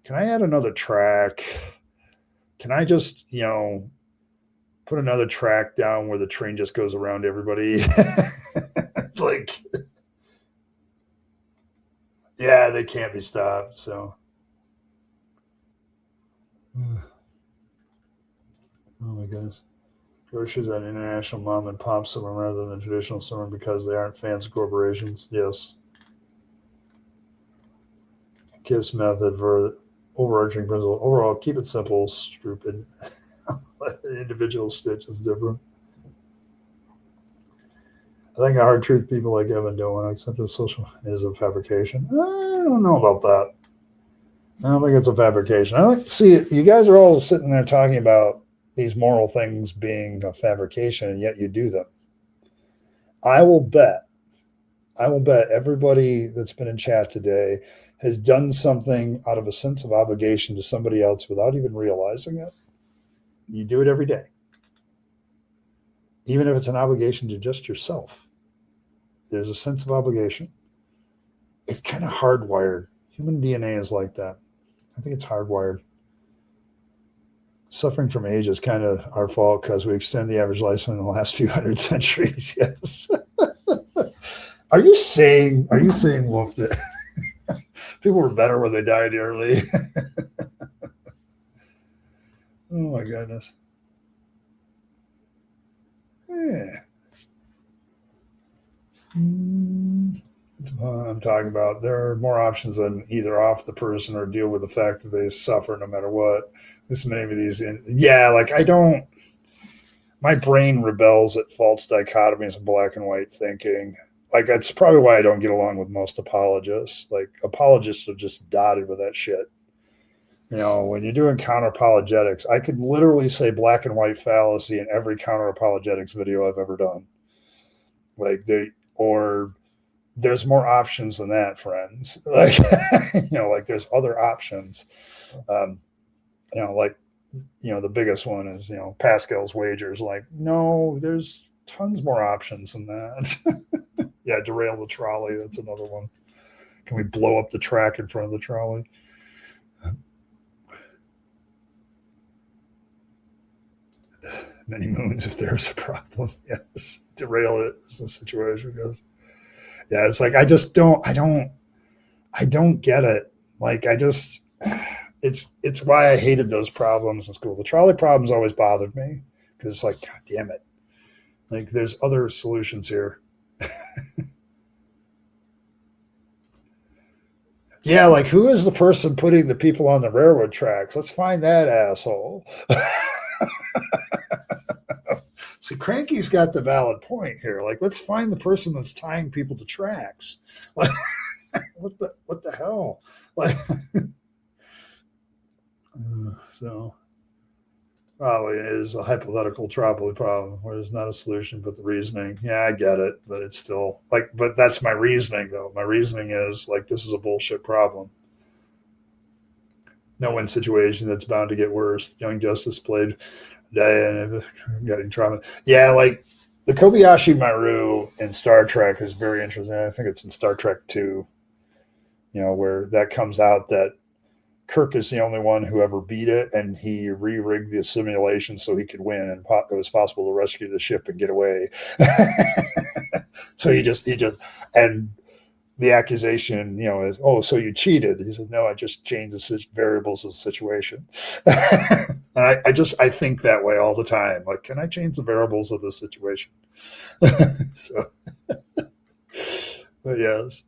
can I add another track? Can I just, put another track down where the train just goes around everybody? It's like, yeah, they can't be stopped. So, oh my goodness. Groceries at international mom and pop store rather than traditional store because they aren't fancy corporations. Yes. KISS method for overarching principle. Overall, keep it simple, stupid. Individual stitch is different. I think a hard truth people like Evan don't want to accept as social is a fabrication. I don't know about that. I don't think it's a fabrication. I like see it. You guys are all sitting there talking about these moral things being a fabrication, and yet you do them. I will bet everybody that's been in chat today has done something out of a sense of obligation to somebody else without even realizing it. You do it every day. Even if it's an obligation to just yourself, there's a sense of obligation. It's kind of hardwired. Human DNA is like that. I think it's hardwired. Suffering from age is kind of our fault because we extend the average lifespan in the last few hundred centuries. Yes. Are you saying, Wolf, that people were better when they died early? Oh my goodness. Yeah. I'm talking about there are more options than either off the person or deal with the fact that they suffer no matter what. This many of these, like I don't. My brain rebels at false dichotomies of black and white thinking. Like that's probably why I don't get along with most apologists. Like apologists are just dotted with that shit. When you're doing counter apologetics, I could literally say black and white fallacy in every counter apologetics video I've ever done. Like there's more options than that, friends. Like, like there's other options. Like, the biggest one is, Pascal's wagers. Like, no, there's tons more options than that. Yeah, derail the trolley. That's another one. Can we blow up the track in front of the trolley? Many moons if there's a problem. Yes. Derail it as the situation goes. Yeah, it's like I don't get it. Like it's why I hated those problems in school. The trolley problems always bothered me because it's like, God damn it. Like there's other solutions here. Yeah, like who is the person putting the people on the railroad tracks? Let's find that asshole. So Cranky's got the valid point here. Like, let's find the person that's tying people to tracks. Like, what the hell? Like, so probably is a hypothetical trolley problem where there's not a solution but the reasoning. Yeah, I get it, but it's still like, but that's my reasoning though. My reasoning is like, this is a bullshit problem. No-win situation that's bound to get worse. Young Justice played and getting trauma. Yeah, like the Kobayashi Maru in Star Trek is very interesting. I think it's in Star Trek 2, where that comes out that Kirk is the only one who ever beat it, and he re-rigged the simulation so he could win, and it was possible to rescue the ship and get away. So he just, and the accusation, is, oh, so you cheated. He said, no, I just changed the variables of the situation. And I think that way all the time. Like, can I change the variables of the situation? So, but yes.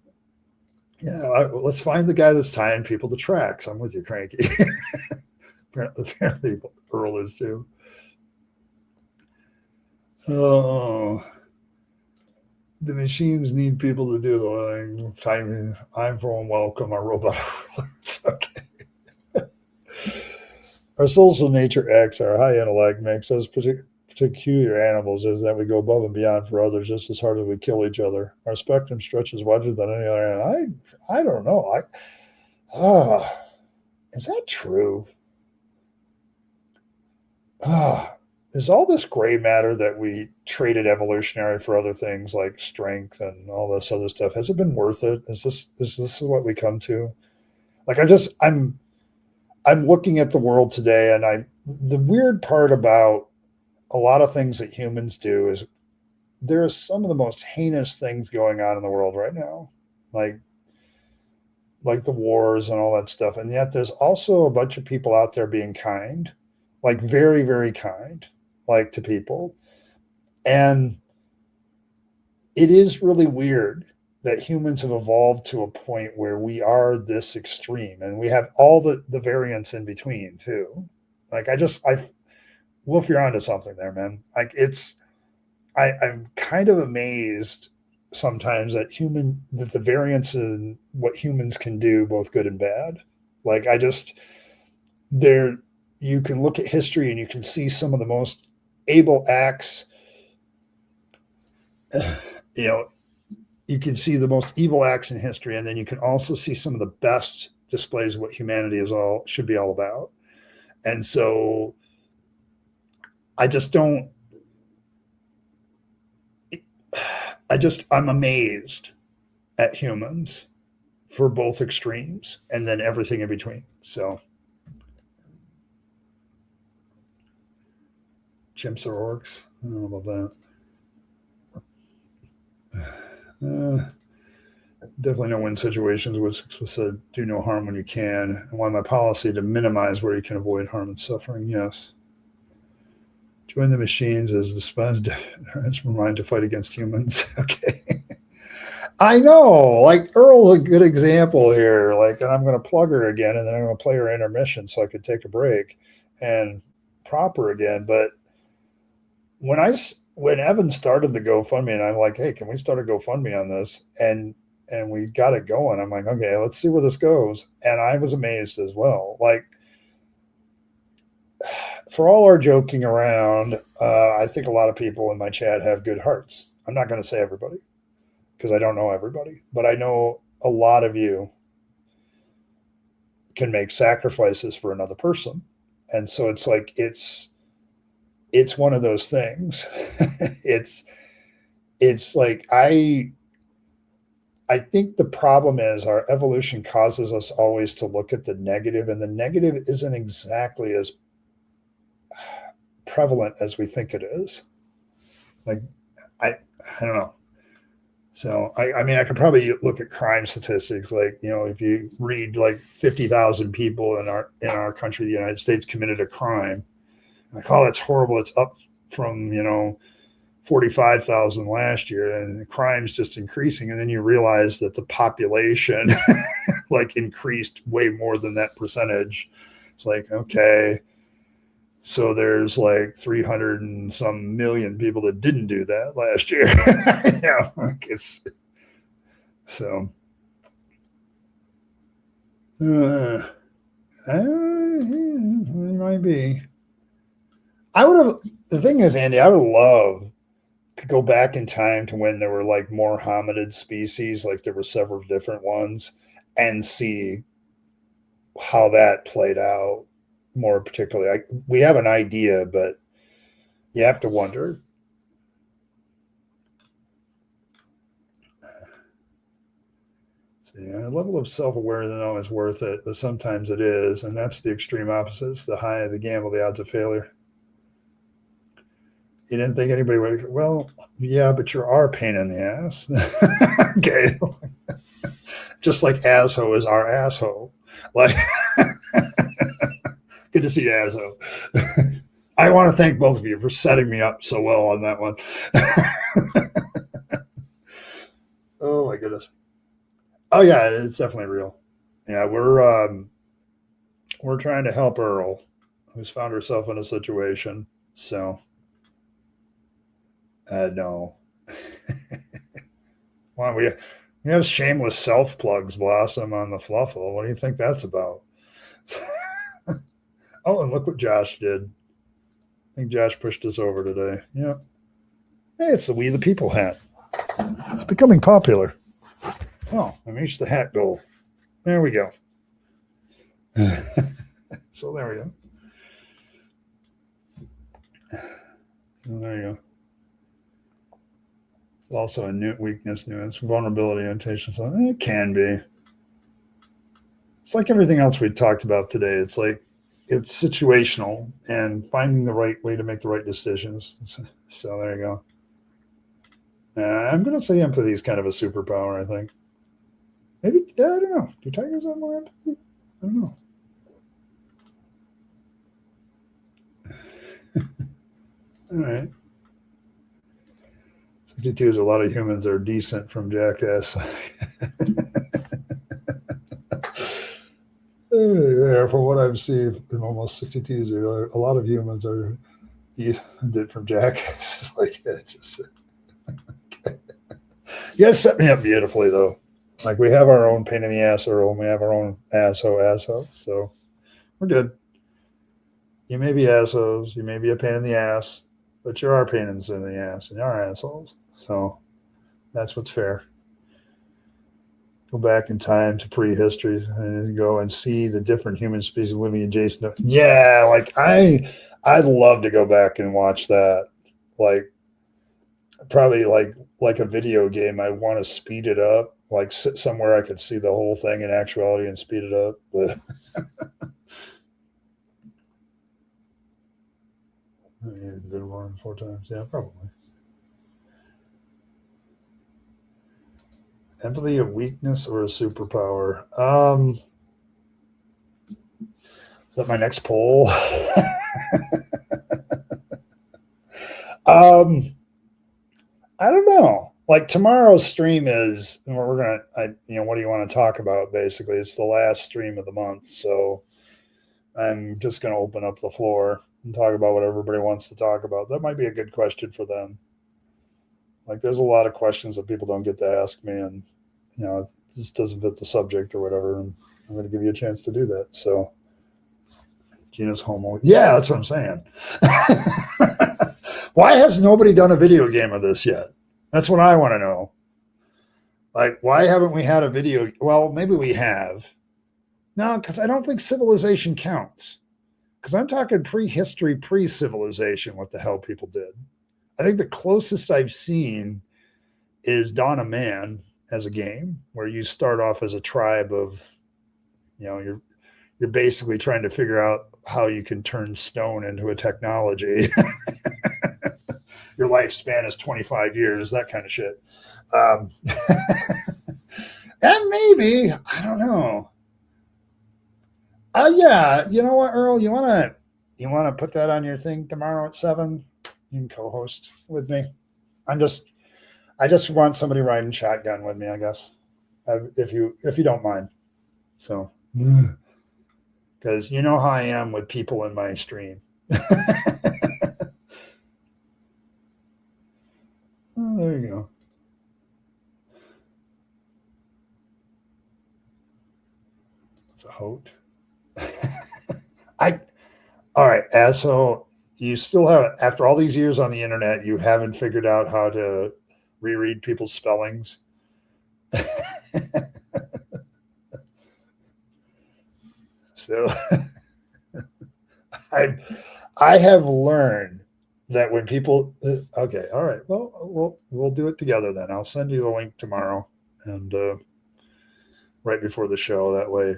Yeah, let's find the guy that's tying people to tracks. I'm with you, Cranky. Apparently, Earl is too. Oh, the machines need people to do the thing. I'm for one welcome, our robot. Okay. Our social nature X, our high intellect, makes us peculiar animals is that we go above and beyond for others just as hard as we kill each other. Our spectrum stretches wider than any other animal. I don't know. Is that true? Is all this gray matter that we traded evolutionary for other things like strength and all this other stuff, has it been worth it? Is this what we come to? Like, I'm looking at the world today, and the weird part about a lot of things that humans do is there are some of the most heinous things going on in the world right now, like the wars and all that stuff. And yet there's also a bunch of people out there being kind, like very, very kind, like to people. And it is really weird that humans have evolved to a point where we are this extreme, and we have all the variants in between too. Like, Wolf, you're onto something there, man. Like, I'm kind of amazed sometimes that the variance in what humans can do, both good and bad. Like, there, you can look at history and you can see some of the most able acts. You can see the most evil acts in history, and then you can also see some of the best displays of what humanity should be all about. And so I just don't. I'm amazed at humans for both extremes and then everything in between. So, chimps or orcs? I don't know about that. Definitely no win situations, which said do no harm when you can. And why my policy to minimize where you can avoid harm and suffering. Yes. Join the machines as the sponge. It's remind to fight against humans. Okay. I know, like Earl's a good example here. Like, and I'm going to plug her again, and then I'm going to play her intermission so I could take a break and prop her again. But when Evan started the GoFundMe, and I'm like, hey, can we start a GoFundMe on this? And we got it going. I'm like, okay, let's see where this goes. And I was amazed as well. Like, for all our joking around, I think a lot of people in my chat have good hearts. I'm not going to say everybody, because I don't know everybody, but I know a lot of you can make sacrifices for another person. And so it's like, it's one of those things. it's like, I think the problem is our evolution causes us always to look at the negative, and the negative isn't exactly as prevalent as we think it is. Like, I don't know. So, I mean, I could probably look at crime statistics. Like, if you read like 50,000 people in our country, the United States, committed a crime, like, oh, that's horrible. It's up from, 45,000 last year, and crime's just increasing. And then you realize that the population like increased way more than that percentage. It's like, okay, so there's like 300 and some million people that didn't do that last year. So. It might be. The thing is, Andy, I would love to go back in time to when there were like more hominid species, like there were several different ones, and see how that played out more particularly. We have an idea, but you have to wonder. Yeah, a level of self-awareness is worth it, but sometimes it is, and that's the extreme opposites. The higher the gamble, the odds of failure. You didn't think anybody would? Well, yeah, but you are a pain in the ass. Okay. just like asshole is our asshole. Like, good to see you, asshole. I want to thank both of you for setting me up so well on that one. Oh my goodness. Oh yeah, it's definitely real. Yeah, we're trying to help Earl, who's found herself in a situation. So, no. Well, we have shameless self plugs blossom on the Fluffle. What do you think that's about? Oh, and look what Josh did. I think Josh pushed us over today. Yeah. Hey, it's the We the People hat. It's becoming popular. Oh, I reached the hat goal. There we go. So there we go. So there you go. Also a new weakness, nuance, vulnerability, temptation. So it can be. It's like everything else we talked about today. It's like it's situational and finding the right way to make the right decisions. So there you go. I'm going to say empathy is kind of a superpower, I think. Maybe, I don't know. Do tigers have more empathy? I don't know. All right. 62 is a lot of humans are decent from Jackass. Yeah, from what I've seen in almost 62s, a lot of humans are did from Jackass. Like, yeah, just, you guys set me up beautifully, though. Like, we have our own pain in the ass Earl, and we have our own asshole. So we're good. You may be assholes, you may be a pain in the ass, but you're our pains in the ass, and you're assholes. So that's what's fair. Go back in time to prehistory and go and see the different human species living adjacent. Yeah, like I'd love to go back and watch that. Like probably like a video game. I want to speed it up, like sit somewhere I could see the whole thing in actuality and speed it up. But good one 4 times. Yeah, probably. Empathy a weakness or a superpower? Is that my next poll? I don't know. Like tomorrow's stream is, we're gonna, what do you want to talk about? Basically, it's the last stream of the month, so I'm just gonna open up the floor and talk about what everybody wants to talk about. That might be a good question for them. Like, there's a lot of questions that people don't get to ask me, and it just doesn't fit the subject or whatever. And I'm going to give you a chance to do that. So, Gina's homo. Yeah, that's what I'm saying. Why has nobody done a video game of this yet? That's what I want to know. Like, why haven't we had a video? Well, maybe we have. No, because I don't think civilization counts. Because I'm talking prehistory, pre-civilization, what the hell people did. I think the closest I've seen is Dawn of Man as a game, where you start off as a tribe of, you're basically trying to figure out how you can turn stone into a technology. Your lifespan is 25 years, that kind of shit. And maybe, I don't know. Yeah, you know what, Earl? You wanna put that on your thing tomorrow at 7? You can co-host with me. I just want somebody riding shotgun with me, I guess, if you don't mind. So, because you know how I am with people in my stream. Oh, there you go. It's a hoot. All right, asshole. You still have, after all these years on the internet, you haven't figured out how to reread people's spellings. So I have learned that when people okay, all right, well, we'll do it together then. I'll send you the link tomorrow and right before the show. That way,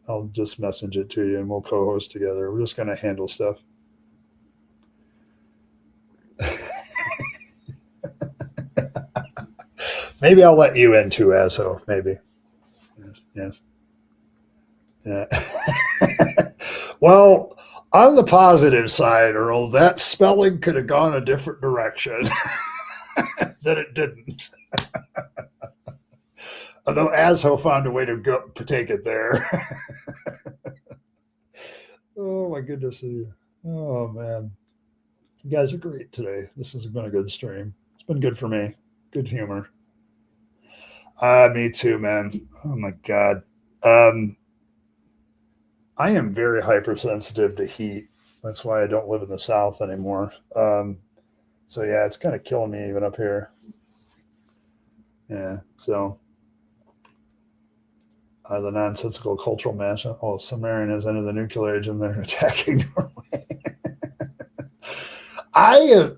I'll just message it to you and we'll co-host together. We're just gonna handle stuff. Maybe I'll let you in too, Aso. Maybe. Yes. Yeah. Well, on the positive side, Earl, that spelling could have gone a different direction that it didn't. Although Aso found a way to go to take it there. Oh my goodness. Oh man. You guys are great today. This has been a good stream. It's been good for me. Good humor. Me too, man. Oh my god. Um, I am very hypersensitive to heat. That's why I don't live in the South anymore. So yeah, it's kind of killing me even up here. Yeah. So the nonsensical cultural mass. Oh, Sumerian has entered the nuclear age and they're attacking Norway. I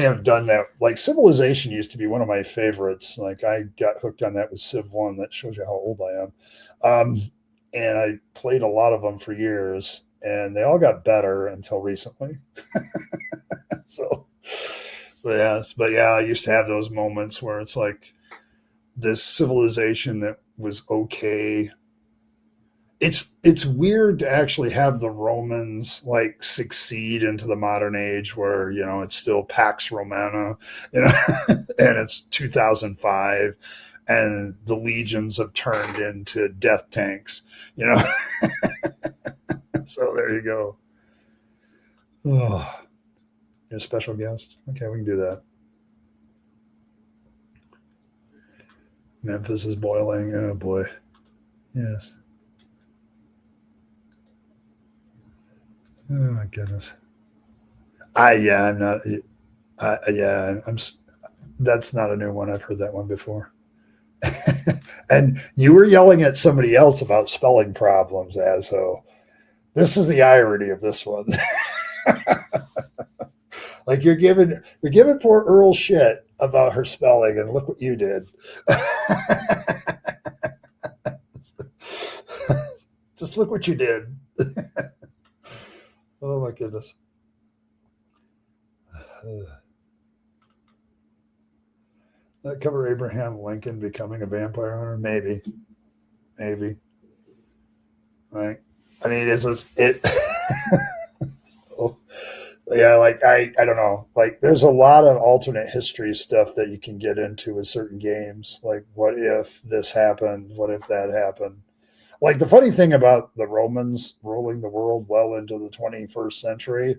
have done that. Like Civilization used to be one of my favorites. Like I got hooked on that with Civ 1. That shows you how old I am. And I played a lot of them for years, and they all got better until recently. So, but yeah, I used to have those moments where it's like this civilization that was okay. It's weird to actually have the Romans like succeed into the modern age where it's still Pax Romana, and it's 2005, and the legions have turned into death tanks, So there you go. Oh, a special guest. Okay, we can do that. Memphis is boiling. Oh boy. Yes. Oh my goodness. I'm not. Yeah, I'm. That's not a new one. I've heard that one before. And you were yelling at somebody else about spelling problems, as so. This is the irony of this one. Like you're giving poor Earl shit about her spelling, and look what you did. Just look what you did. Oh my goodness. That cover Abraham Lincoln becoming a vampire hunter? Maybe. Right. I mean, it. Oh, yeah, like I don't know. Like there's a lot of alternate history stuff that you can get into with certain games. Like what if this happened? What if that happened? Like the funny thing about the Romans ruling the world well into the 21st century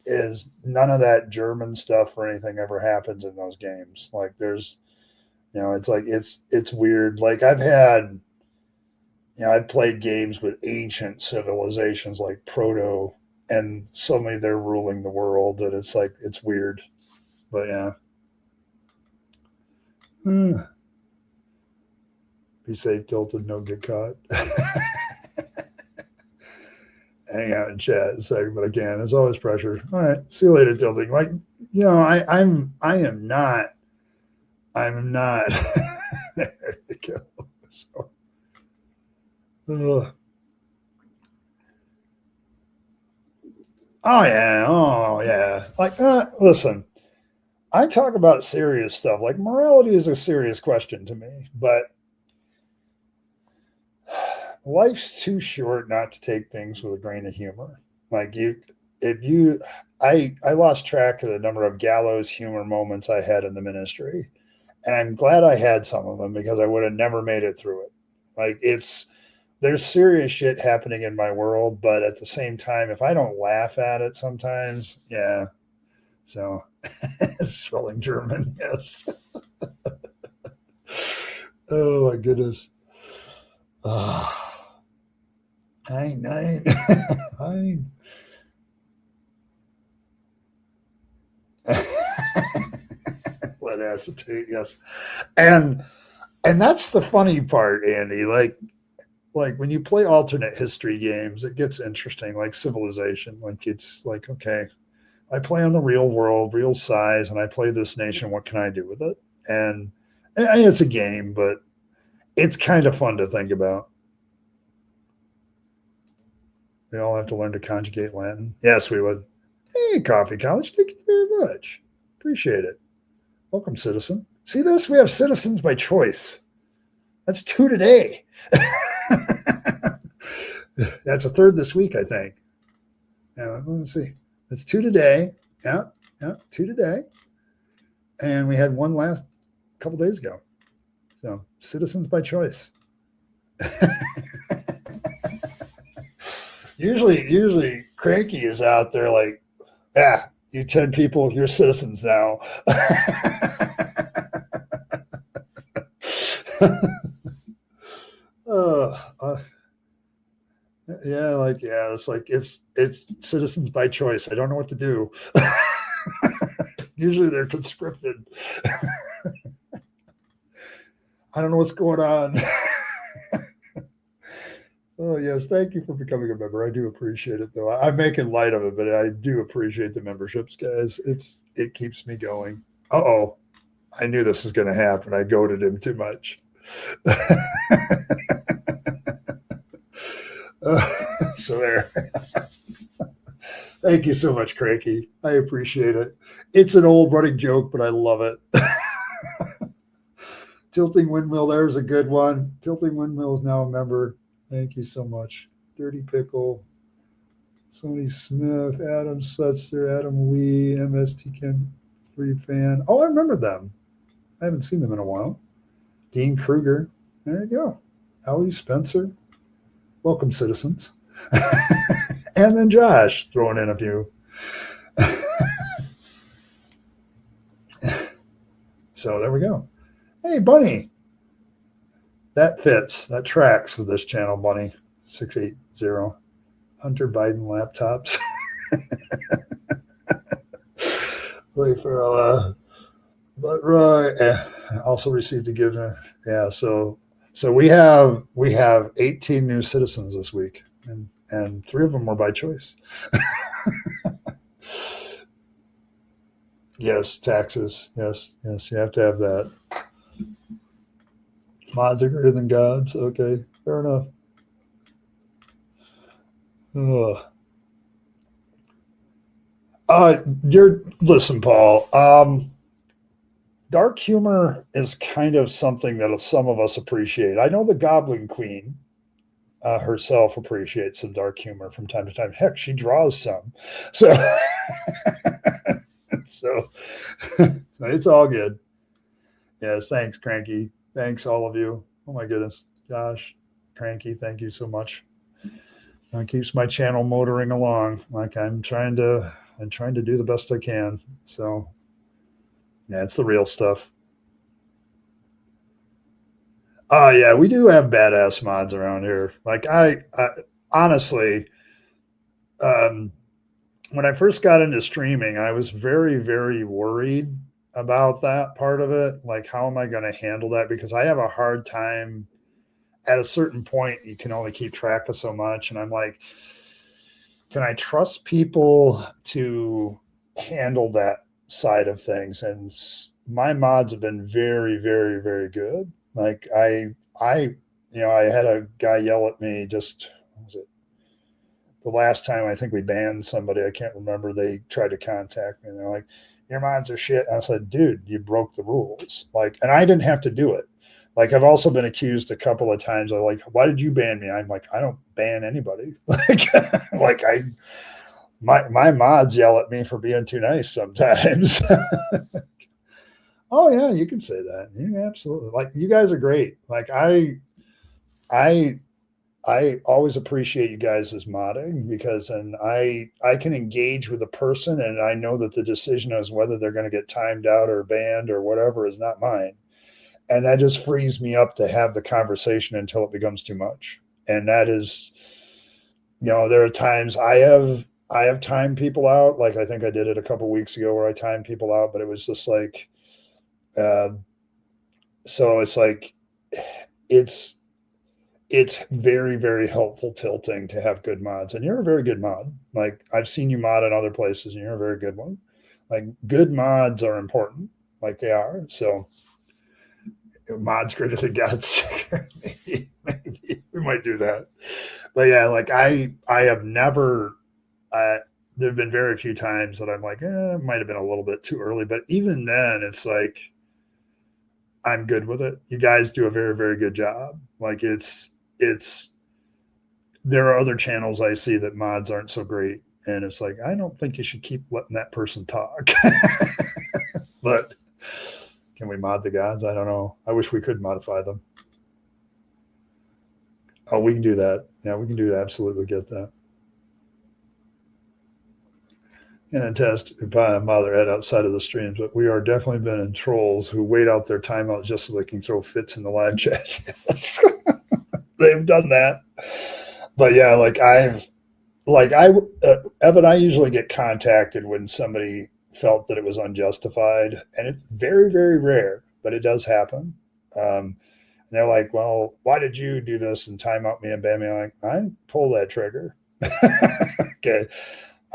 is none of that German stuff or anything ever happens in those games. Like there's, it's like it's weird. Like I've played games with ancient civilizations like Proto, and suddenly they're ruling the world, and it's like it's weird. But yeah. Be safe, Tilted, don't get caught. Hang out and chat a second, but again, there's always pressure. All right, see you later, Tilting. Like, I'm not. There you go. So, oh yeah. Like, listen, I talk about serious stuff. Like morality is a serious question to me, but life's too short not to take things with a grain of humor. Like if you, I lost track of the number of gallows humor moments I had in the ministry, and I'm glad I had some of them because I would have never made it through it. Like there's serious shit happening in my world, but at the same time, if I don't laugh at it sometimes, yeah. So spelling German, yes. Oh my goodness. Nine. Nine. Lead acetate, yes. And that's the funny part, Andy. Like when you play alternate history games, it gets interesting, like Civilization. Like it's like, okay, I play on the real world, real size, and I play this nation. What can I do with it? And it's a game, but it's kind of fun to think about. We all have to learn to conjugate Latin. Yes, we would. Hey, Coffee College, thank you very much. Appreciate it. Welcome, citizen. See this? We have citizens by choice. That's 2 today. That's a third this week, I think. Yeah, let me see. That's 2 today. Yeah, 2 today. And we had one last couple days ago. So citizens by choice. usually Cranky is out there like, yeah, you 10 people, you're citizens now. It's like it's citizens by choice. I don't know what to do. Usually they're conscripted. I don't know what's going on. Oh yes, thank you for becoming a member. I do appreciate it, though. I'm making light of it, but I do appreciate the memberships, guys. It keeps me going. Uh-oh, I knew this was going to happen. I goaded him too much. So there. Thank you so much, Cranky. I appreciate it. It's an old running joke, but I love it. Tilting Windmill, there's a good one. Tilting Windmill is now a member. Thank you so much. Dirty Pickle, Sony Smith, Adam Sutzer, Adam Lee, MST Ken, Free Fan. Oh, I remember them. I haven't seen them in a while. Dean Kruger. There you go. Ellie Spencer. Welcome, citizens. And then Josh throwing in a few. So there we go. Hey, Bunny. That fits. That tracks with this channel, Bunny. 680. Hunter Biden laptops. Wait for but right. Also received a gift. Yeah, so we have 18 new citizens this week, and 3 of them were by choice. Yes, taxes. Yes, you have to have that. Mods are greater than gods. Okay, fair enough. Listen, Paul. Dark humor is kind of something that some of us appreciate. I know the Goblin Queen herself appreciates some dark humor from time to time. Heck, she draws some. So, so it's all good. Yes, thanks, Cranky. Thanks, all of you. Oh my goodness, Josh, Cranky, thank you so much. It keeps my channel motoring along. Like I'm trying to do the best I can. So, yeah, it's the real stuff. Yeah, we do have badass mods around here. Like I honestly, when I first got into streaming, I was very, very worried about that part of it. Like, how am I going to handle that? Because I have a hard time. At a certain point, you can only keep track of so much. And I'm like, can I trust people to handle that side of things? And my mods have been very, very, very good. Like I had a guy yell at me just, what was it? The last time I think we banned somebody, I can't remember, they tried to contact me and they're like, your mods are shit. And I said, dude, you broke the rules. Like, and I didn't have to do it. Like, I've also been accused a couple of times of like, why did you ban me? I'm like, I don't ban anybody. My mods yell at me for being too nice sometimes. Oh yeah, you can say that. Yeah, absolutely. Like, you guys are great. Like I always appreciate you guys as modding, because then I can engage with a person and I know that the decision is whether they're going to get timed out or banned or whatever is not mine. And that just frees me up to have the conversation until it becomes too much. And that is, there are times I have timed people out. Like, I think I did it a couple weeks ago where I timed people out, but it was just like, so it's like, it's very, very helpful tilting to have good mods. And you're a very good mod. Like, I've seen you mod in other places and you're a very good one. Like, good mods are important, like they are. So mods greater than gods. maybe we might do that. But yeah, like I have never, there have been very few times that I'm like, it might have been a little bit too early. But even then, it's like, I'm good with it. You guys do a very, very good job. Like there are other channels I see that mods aren't so great. And it's like, I don't think you should keep letting that person talk. But can we mod the gods? I don't know. I wish we could modify them. Oh, we can do that. Yeah, we can do that. Absolutely get that. And attest to buy a motherhead outside of the streams, but we are definitely been in trolls who wait out their timeout just so they can throw fits in the live chat. They've done that. But yeah, Evan, I usually get contacted when somebody felt that it was unjustified, and it's very, very rare, but it does happen. And they're like, well, why did you do this and time out me and ban me? I'm like, I pull that trigger. Okay.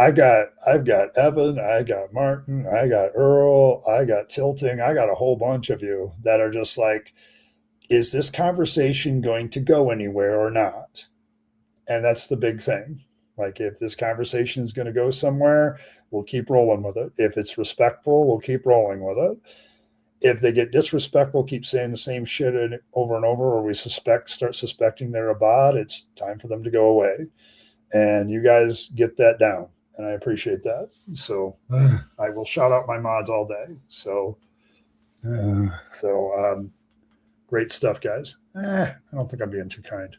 I've got Evan, I got Martin, I got Earl, I got Tilting, I got a whole bunch of you that are just like, is this conversation going to go anywhere or not? And that's the big thing. Like, if this conversation is going to go somewhere, we'll keep rolling with it. If it's respectful, we'll keep rolling with it. If they get disrespectful, keep saying the same shit over and over, or we start suspecting they're a bot, it's time for them to go away. And you guys get that down. And I appreciate that. So I will shout out my mods all day. So great stuff, guys. I don't think I'm being too kind.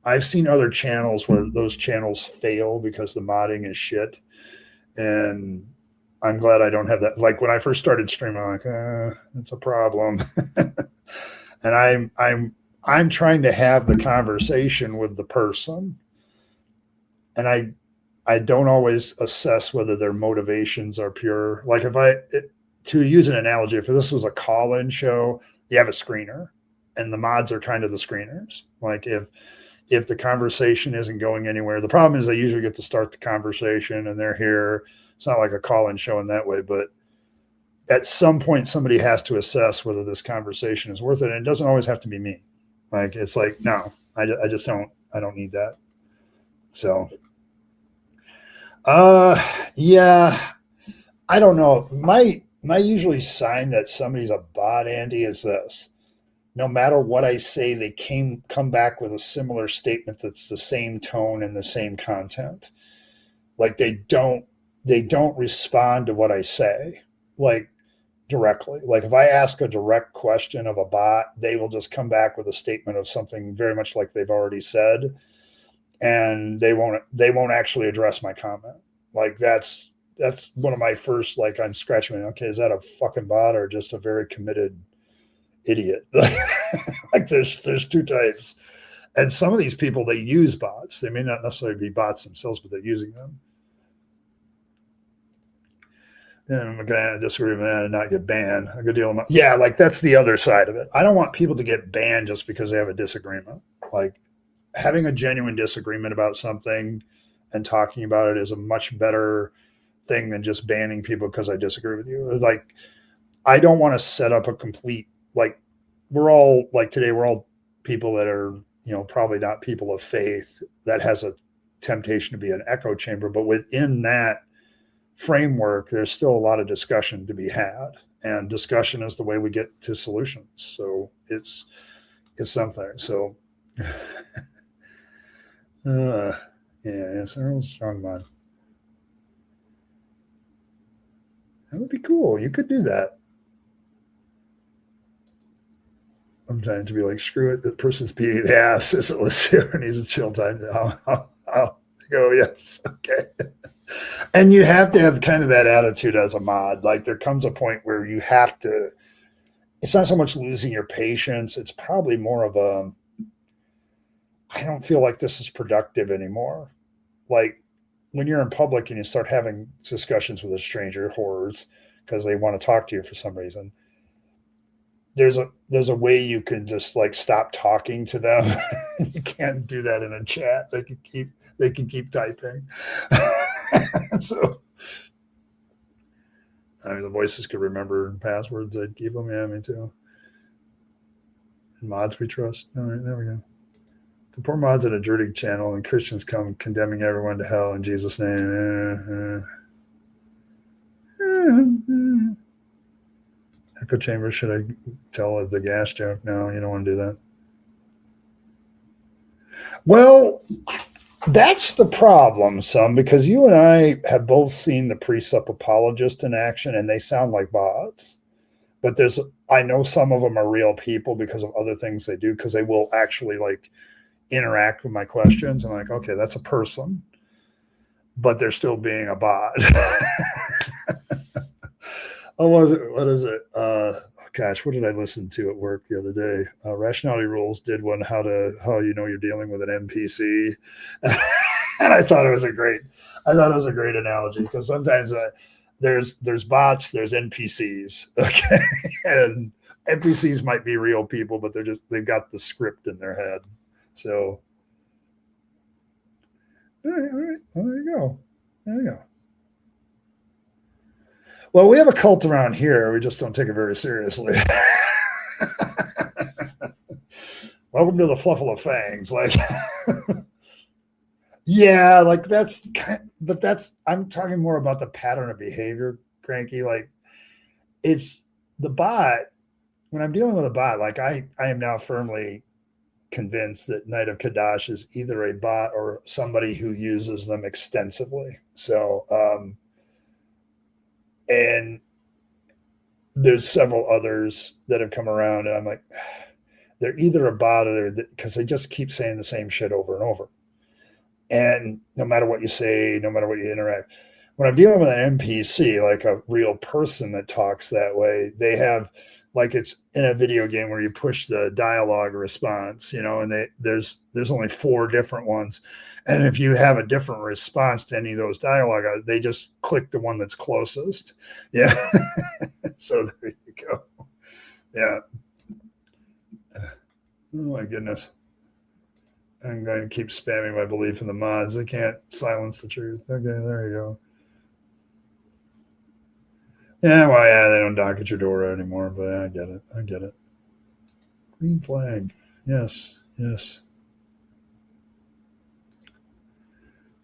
I've seen other channels where those channels fail because the modding is shit. And I'm glad I don't have that. Like when I first started streaming, I'm like, it's a problem. And I'm trying to have the conversation with the person. And I don't always assess whether their motivations are pure. Like to use an analogy, if this was a call-in show, you have a screener, and the mods are kind of the screeners. Like if the conversation isn't going anywhere, the problem is they usually get to start the conversation and they're here. It's not like a call-in show in that way, but at some point somebody has to assess whether this conversation is worth it. And it doesn't always have to be me. Like, it's like, no, I don't need that. So, yeah, I don't know. My usually sign that somebody's a bot, Andy, is this. No matter what I say, they come back with a similar statement that's the same tone and the same content. Like they don't respond to what I say, like directly. Like if I ask a direct question of a bot, they will just come back with a statement of something very much like they've already said, and they won't actually address my comment. Like that's one of my first, like, I'm scratching my, okay, is that a fucking bot or just a very committed idiot? Like there's two types. And some of these people, they use bots. They may not necessarily be bots themselves, but they're using them. And I'm going to disagree with that and not get banned. A good deal of money. Yeah, like that's the other side of it. I don't want people to get banned just because they have a disagreement. Like having a genuine disagreement about something and talking about it is a much better thing than just banning people because I disagree with you. Like I don't want to set up a complete, like, we're all like today, we're all people that are, probably not people of faith. That has a temptation to be an echo chamber, but within that framework, there's still a lot of discussion to be had, and discussion is the way we get to solutions. So it's something. So it's a real strong mind. That would be cool. You could do that. I'm trying to be like, screw it. The person's being ass. Isn't listening or needs a chill time. I'll go, yes. Okay. And you have to have kind of that attitude as a mod. Like there comes a point where you have to, it's not so much losing your patience. It's probably more of a, I don't feel like this is productive anymore. Like when you're in public and you start having discussions with a stranger, horrors, because they want to talk to you for some reason, there's a way you can just like stop talking to them. You can't do that in a chat. They can keep typing. So I mean, the voices could remember passwords. I'd keep them. Yeah, me too. And mods we trust. All right, there we go. The poor mods at a Druidic channel and Christians come condemning everyone to hell in Jesus' name. Echo chamber. Should I tell the gas joke? No, you don't want to do that. Well, that's the problem, son, because you and I have both seen the precept apologist in action, and they sound like bots. But I know some of them are real people because of other things they do, because they will actually like interact with my questions. I'm like, okay, that's a person, but they're still being a bot. What is it? Gosh, what did I listen to at work the other day? Rationality Rules did one how you know you're dealing with an NPC, and I thought it was a great analogy, because sometimes there's bots, there's NPCs, okay, and NPCs might be real people, but they've got the script in their head. So, all right, well, there you go, Well, we have a cult around here. We just don't take it very seriously. Welcome to the Fluffle of Fangs. Like, yeah, like I'm talking more about the pattern of behavior, Cranky. Like, it's the bot. When I'm dealing with a bot, like I am now firmly convinced that Knight of Kadash is either a bot or somebody who uses them extensively. So, and there's several others that have come around, and I'm like, they're either a bot or because they just keep saying the same shit over and over. And no matter what you say, no matter what you interact, when I'm dealing with an NPC, like a real person that talks that way, they have, like, it's in a video game where you push the dialogue response, and there's only 4 different ones. And if you have a different response to any of those dialogue, they just click the one that's closest. Yeah. So there you go. Yeah. Oh my goodness. I'm going to keep spamming my belief in the mods. They can't silence the truth. Okay, there you go. Yeah, well, yeah, they don't knock at your door anymore, but I get it. Green flag. Yes.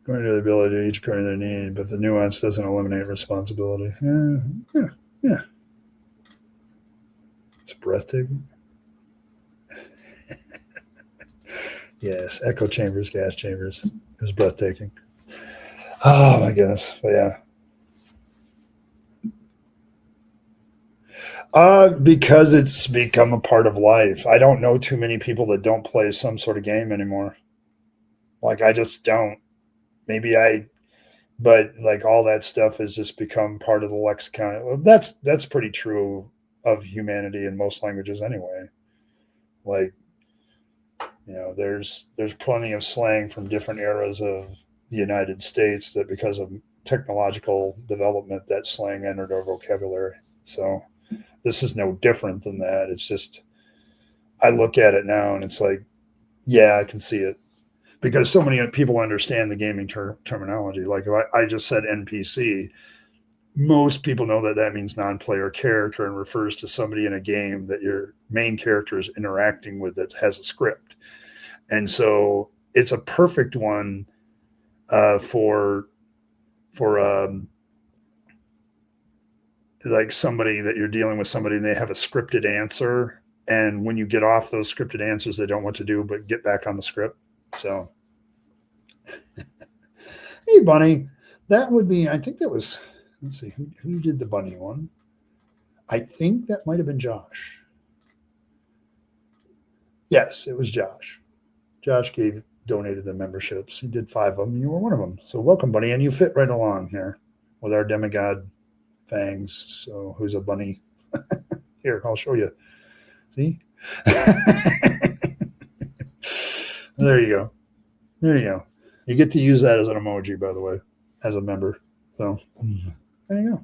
According to the ability, each according to their need, but the nuance doesn't eliminate responsibility. Yeah. It's breathtaking. Yes, echo chambers, gas chambers. It was breathtaking. Oh my goodness. But yeah. Because it's become a part of life. I don't know too many people that don't play some sort of game anymore. Like, I just don't. But like, all that stuff has just become part of the lexicon. Well, that's pretty true of humanity in most languages anyway. Like, there's plenty of slang from different eras of the United States that, because of technological development, that slang entered our vocabulary. So this is no different than that. It's just, I look at it now and it's like, yeah, I can see it, because so many people understand the gaming terminology. Like, if I just said NPC, most people know that means non-player character and refers to somebody in a game that your main character is interacting with that has a script. And so it's a perfect one for like somebody that you're dealing with, somebody and they have a scripted answer, and when you get off those scripted answers, they don't want to do but get back on the script. So, hey, Bunny, that would be. I think that was. Let's see who did the bunny one. I think that might have been Josh. Yes, it was Josh. Josh donated the memberships. He did 5 of them. You were one of them. So welcome, Bunny, and you fit right along here with our demigod Fangs. So who's a bunny? Here, I'll show you. See? There you go. You get to use that as an emoji, by the way, as a member. So there you go.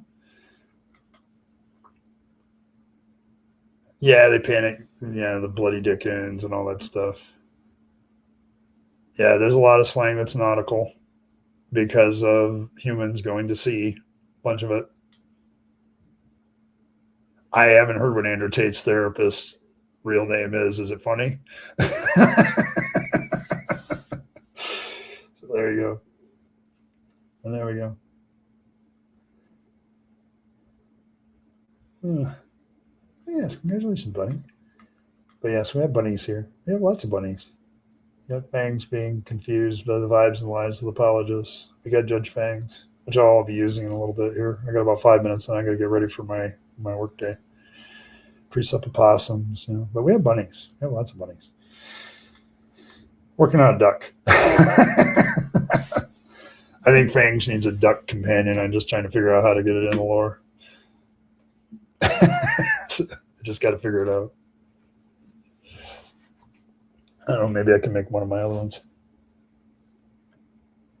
Yeah, they panic. Yeah, the bloody Dickens and all that stuff. Yeah, there's a lot of slang that's nautical because of humans going to sea. A bunch of it. I haven't heard what Andrew Tate's therapist's real name is. Is it funny? So there you go. And there we go. Yes, congratulations, buddy. But yes, we have bunnies here. We have lots of bunnies. We got Fangs being confused by the vibes and lies of the apologists. We got Judge Fangs, which I'll be using in a little bit here. I got about 5 minutes, and I got to get ready for my work day. Pre-sup opossums, But we have bunnies. We have lots of bunnies. Working on a duck. I think Fangs needs a duck companion. I'm just trying to figure out how to get it in the lore. I just got to figure it out. I don't know, maybe I can make one of my other ones.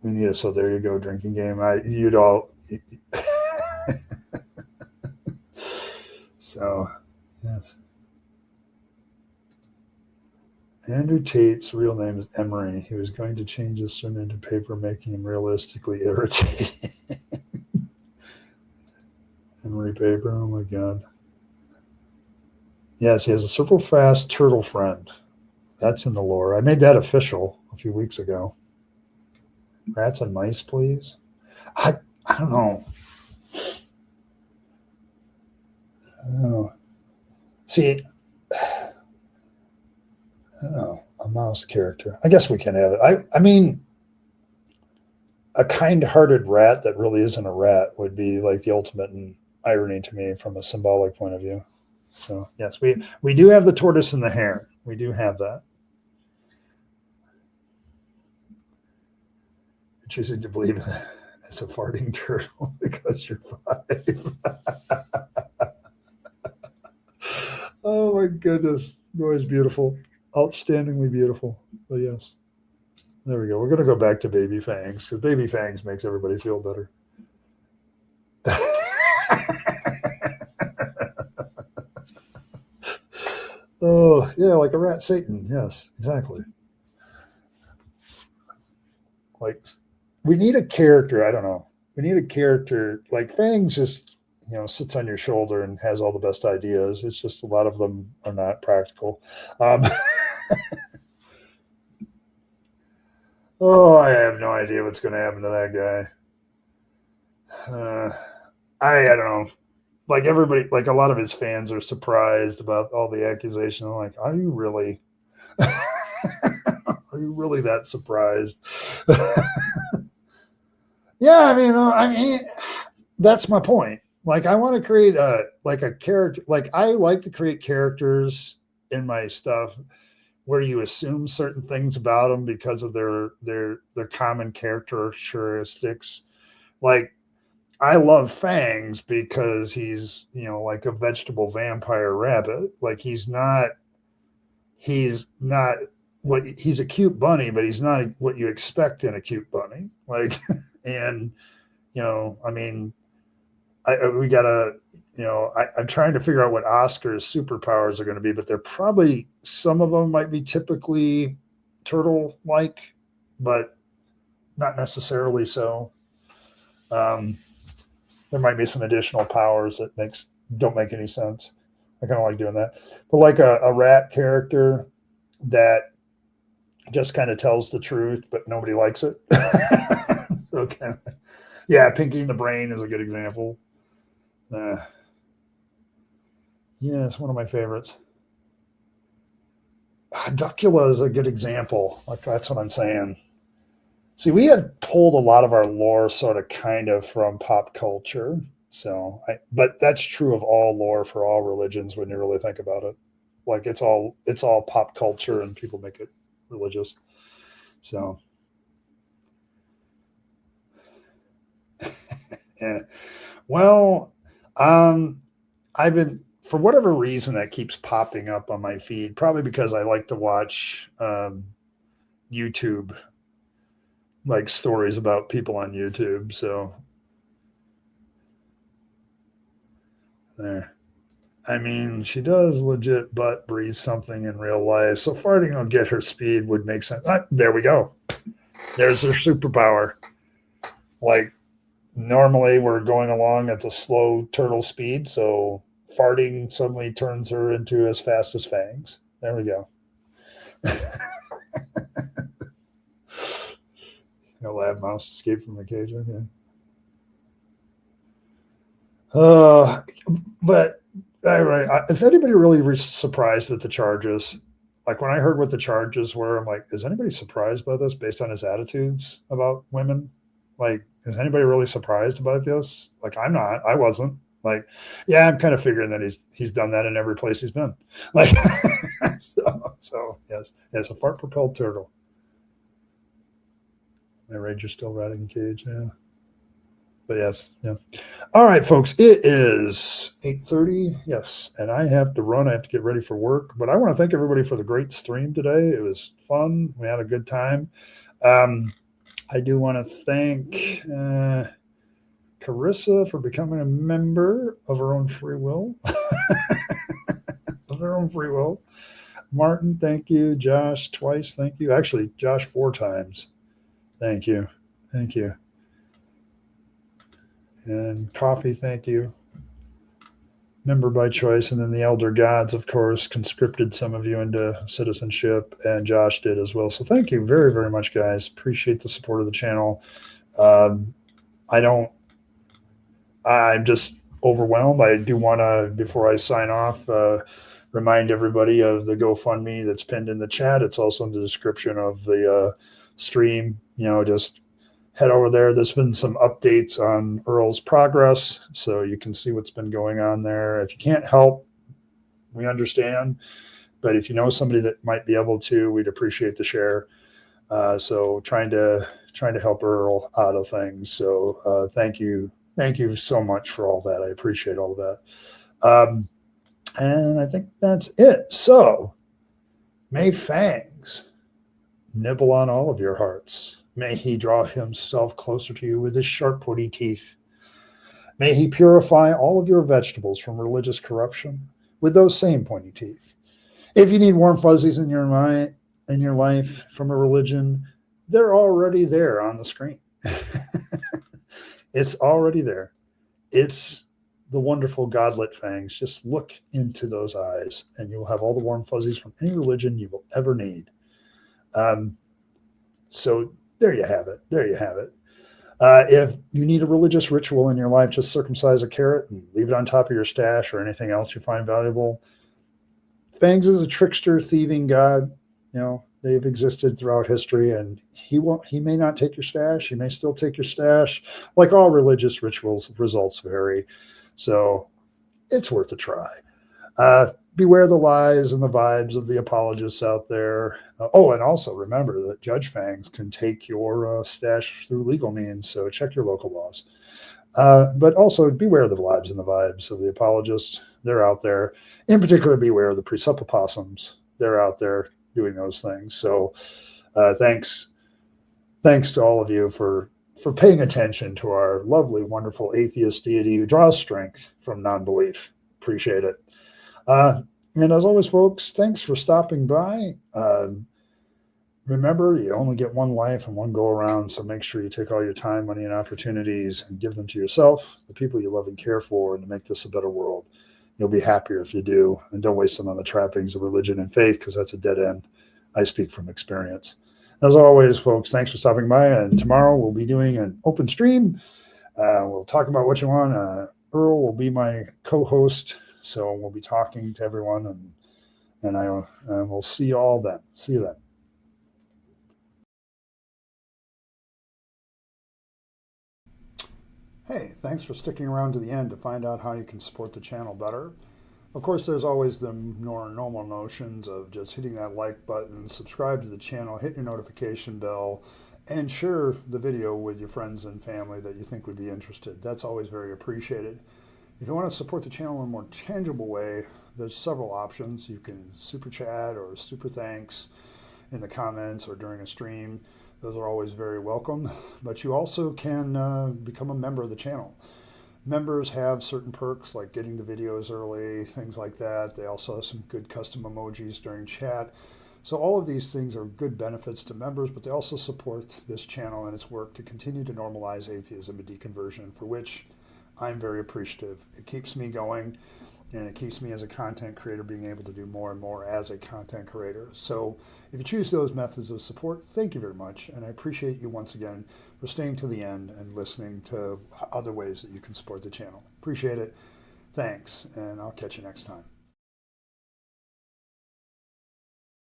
We need it, so there you go, drinking game. You'd all. So, yes. Andrew Tate's real name is Emery. He was going to change his surname to paper, making him realistically irritating. Emery Paper, oh my God. Yes, he has a super fast turtle friend. That's in the lore. I made that official a few weeks ago. Rats and mice, please. I don't know. See, I don't know, a mouse character. I guess we can have it. I mean, a kind-hearted rat that really isn't a rat would be like the ultimate in irony to me from a symbolic point of view. So yes, we do have the tortoise and the hare. We do have that. You're choosing to believe it's a farting turtle because you're 5. Oh my goodness. Roy's beautiful. Outstandingly beautiful. But yes. There we go. We're going to go back to Baby Fangs because Baby Fangs makes everybody feel better. Oh, yeah, like a rat Satan. Yes, exactly. Like, we need a character. I don't know. We need a character like Fangs just, sits on your shoulder and has all the best ideas. It's just a lot of them are not practical. Oh, I have no idea what's going to happen to that guy. I don't know. Like everybody, like a lot of his fans are surprised about all the accusations. I'm like, are you really? Are you really that surprised? Yeah, I mean, that's my point. Like, I want to create a character. Like, I like to create characters in my stuff where you assume certain things about them because of their common characteristics. Like, I love Fangs because he's, like a vegetable vampire rabbit. Like he's not what he's a cute bunny, but he's not what you expect in a cute bunny. Like, and, I mean, we gotta, I'm trying to figure out what Oscar's superpowers are going to be, but they're probably, some of them might be typically turtle like, but not necessarily so. There might be some additional powers that don't make any sense. I kind of like doing that. But like a rat character that just kind of tells the truth, but nobody likes it. Okay. Yeah, Pinky and the Brain is a good example. Yeah, it's one of my favorites. Duckula is a good example. Like, that's what I'm saying. See, we have pulled a lot of our lore sort of kind of from pop culture. So, but that's true of all lore for all religions when you really think about it. Like, it's all pop culture and people make it religious. So, yeah. Well, I've been, for whatever reason, that keeps popping up on my feed, probably because I like to watch YouTube, like stories about people on YouTube. So there. I mean, she does legit butt breathe something in real life. So farting will get her speed would make sense. There we go. There's her superpower. Like, normally we're going along at the slow turtle speed. So farting suddenly turns her into as fast as Fangs. There we go. Lab mouse escaped from the cage. Okay. But Anyway, is anybody really surprised at the charges? Like when I heard what the charges were, I'm like, is anybody surprised by this based on his attitudes about women? Like, is anybody really surprised about this? Like, I'm not. I wasn't. Like, yeah, I'm kind of figuring that he's done that in every place he's been. Like, so yes, a fart propelled turtle. The Ranger's still riding a cage. Yeah, but yes, yeah. All right, folks, it is 8:30. Yes, and I have to run. I have to get ready for work. But I want to thank everybody for the great stream today. It was fun. We had a good time. I do want to thank Carissa for becoming a member of her own free will. Of their own free will. Martin, thank you. Josh, twice, thank you. Actually, Josh, 4 times. Thank you. Thank you. And Coffee, thank you. Member by choice. And then the Elder Gods, of course, conscripted some of you into citizenship, and Josh did as well. So thank you very, very much, guys. Appreciate the support of the channel. I'm just overwhelmed. I do want to, before I sign off, remind everybody of the GoFundMe that's pinned in the chat. It's also in the description of the stream. Just head over there. There's been some updates on Earl's progress, so you can see what's been going on there. If you can't help, we understand. But if you know somebody that might be able to, we'd appreciate the share. So trying to help Earl out of things. So thank you. Thank you so much for all that. I appreciate all of that. And I think that's it. So may Fangs nibble on all of your hearts. May he draw himself closer to you with his sharp, pointy teeth. May he purify all of your vegetables from religious corruption with those same pointy teeth. If you need warm fuzzies in your life from a religion, they're already there on the screen. It's already there. It's the wonderful godlit Fangs. Just look into those eyes, and you'll have all the warm fuzzies from any religion you will ever need. So there you have it. There you have it. If you need a religious ritual in your life, just circumcise a carrot and leave it on top of your stash or anything else you find valuable. Fangs is a trickster, thieving god. They've existed throughout history, and he may not take your stash. He may still take your stash. Like all religious rituals, results vary. So it's worth a try. Beware the lies and the vibes of the apologists out there. And also remember that Judge Fangs can take your stash through legal means, so check your local laws. But also beware the vibes and the vibes of the apologists. They're out there. In particular, beware of the presuppopossums. They're out there doing those things. So thanks to all of you for paying attention to our lovely, wonderful atheist deity who draws strength from non-belief. Appreciate it. And as always, folks, thanks for stopping by. Remember, you only get one life and one go around, so make sure you take all your time, money, and opportunities and give them to yourself, the people you love and care for, and to make this a better world. You'll be happier if you do, and don't waste them on the trappings of religion and faith, because that's a dead end. I speak from experience. As always, folks, thanks for stopping by, and tomorrow we'll be doing an open stream. We'll talk about what you want. Earl will be my co-host, so we'll be talking to everyone, and we'll see you all then. See you then. Hey, thanks for sticking around to the end to find out how you can support the channel better. Of course, there's always the normal notions of just hitting that like button, subscribe to the channel, hit your notification bell, and share the video with your friends and family that you think would be interested. That's always very appreciated. If you want to support the channel in a more tangible way, there's several options. You can super chat or super thanks in the comments or during a stream. Those are always very welcome. But you also can become a member of the channel. Members have certain perks like getting the videos early, things like that. They also have some good custom emojis during chat. So all of these things are good benefits to members, but they also support this channel and its work to continue to normalize atheism and deconversion, for which I'm very appreciative. It keeps me going, and it keeps me as a content creator being able to do more and more as a content creator. So if you choose those methods of support, thank you very much. And I appreciate you once again for staying to the end and listening to other ways that you can support the channel. Appreciate it. Thanks, and I'll catch you next time.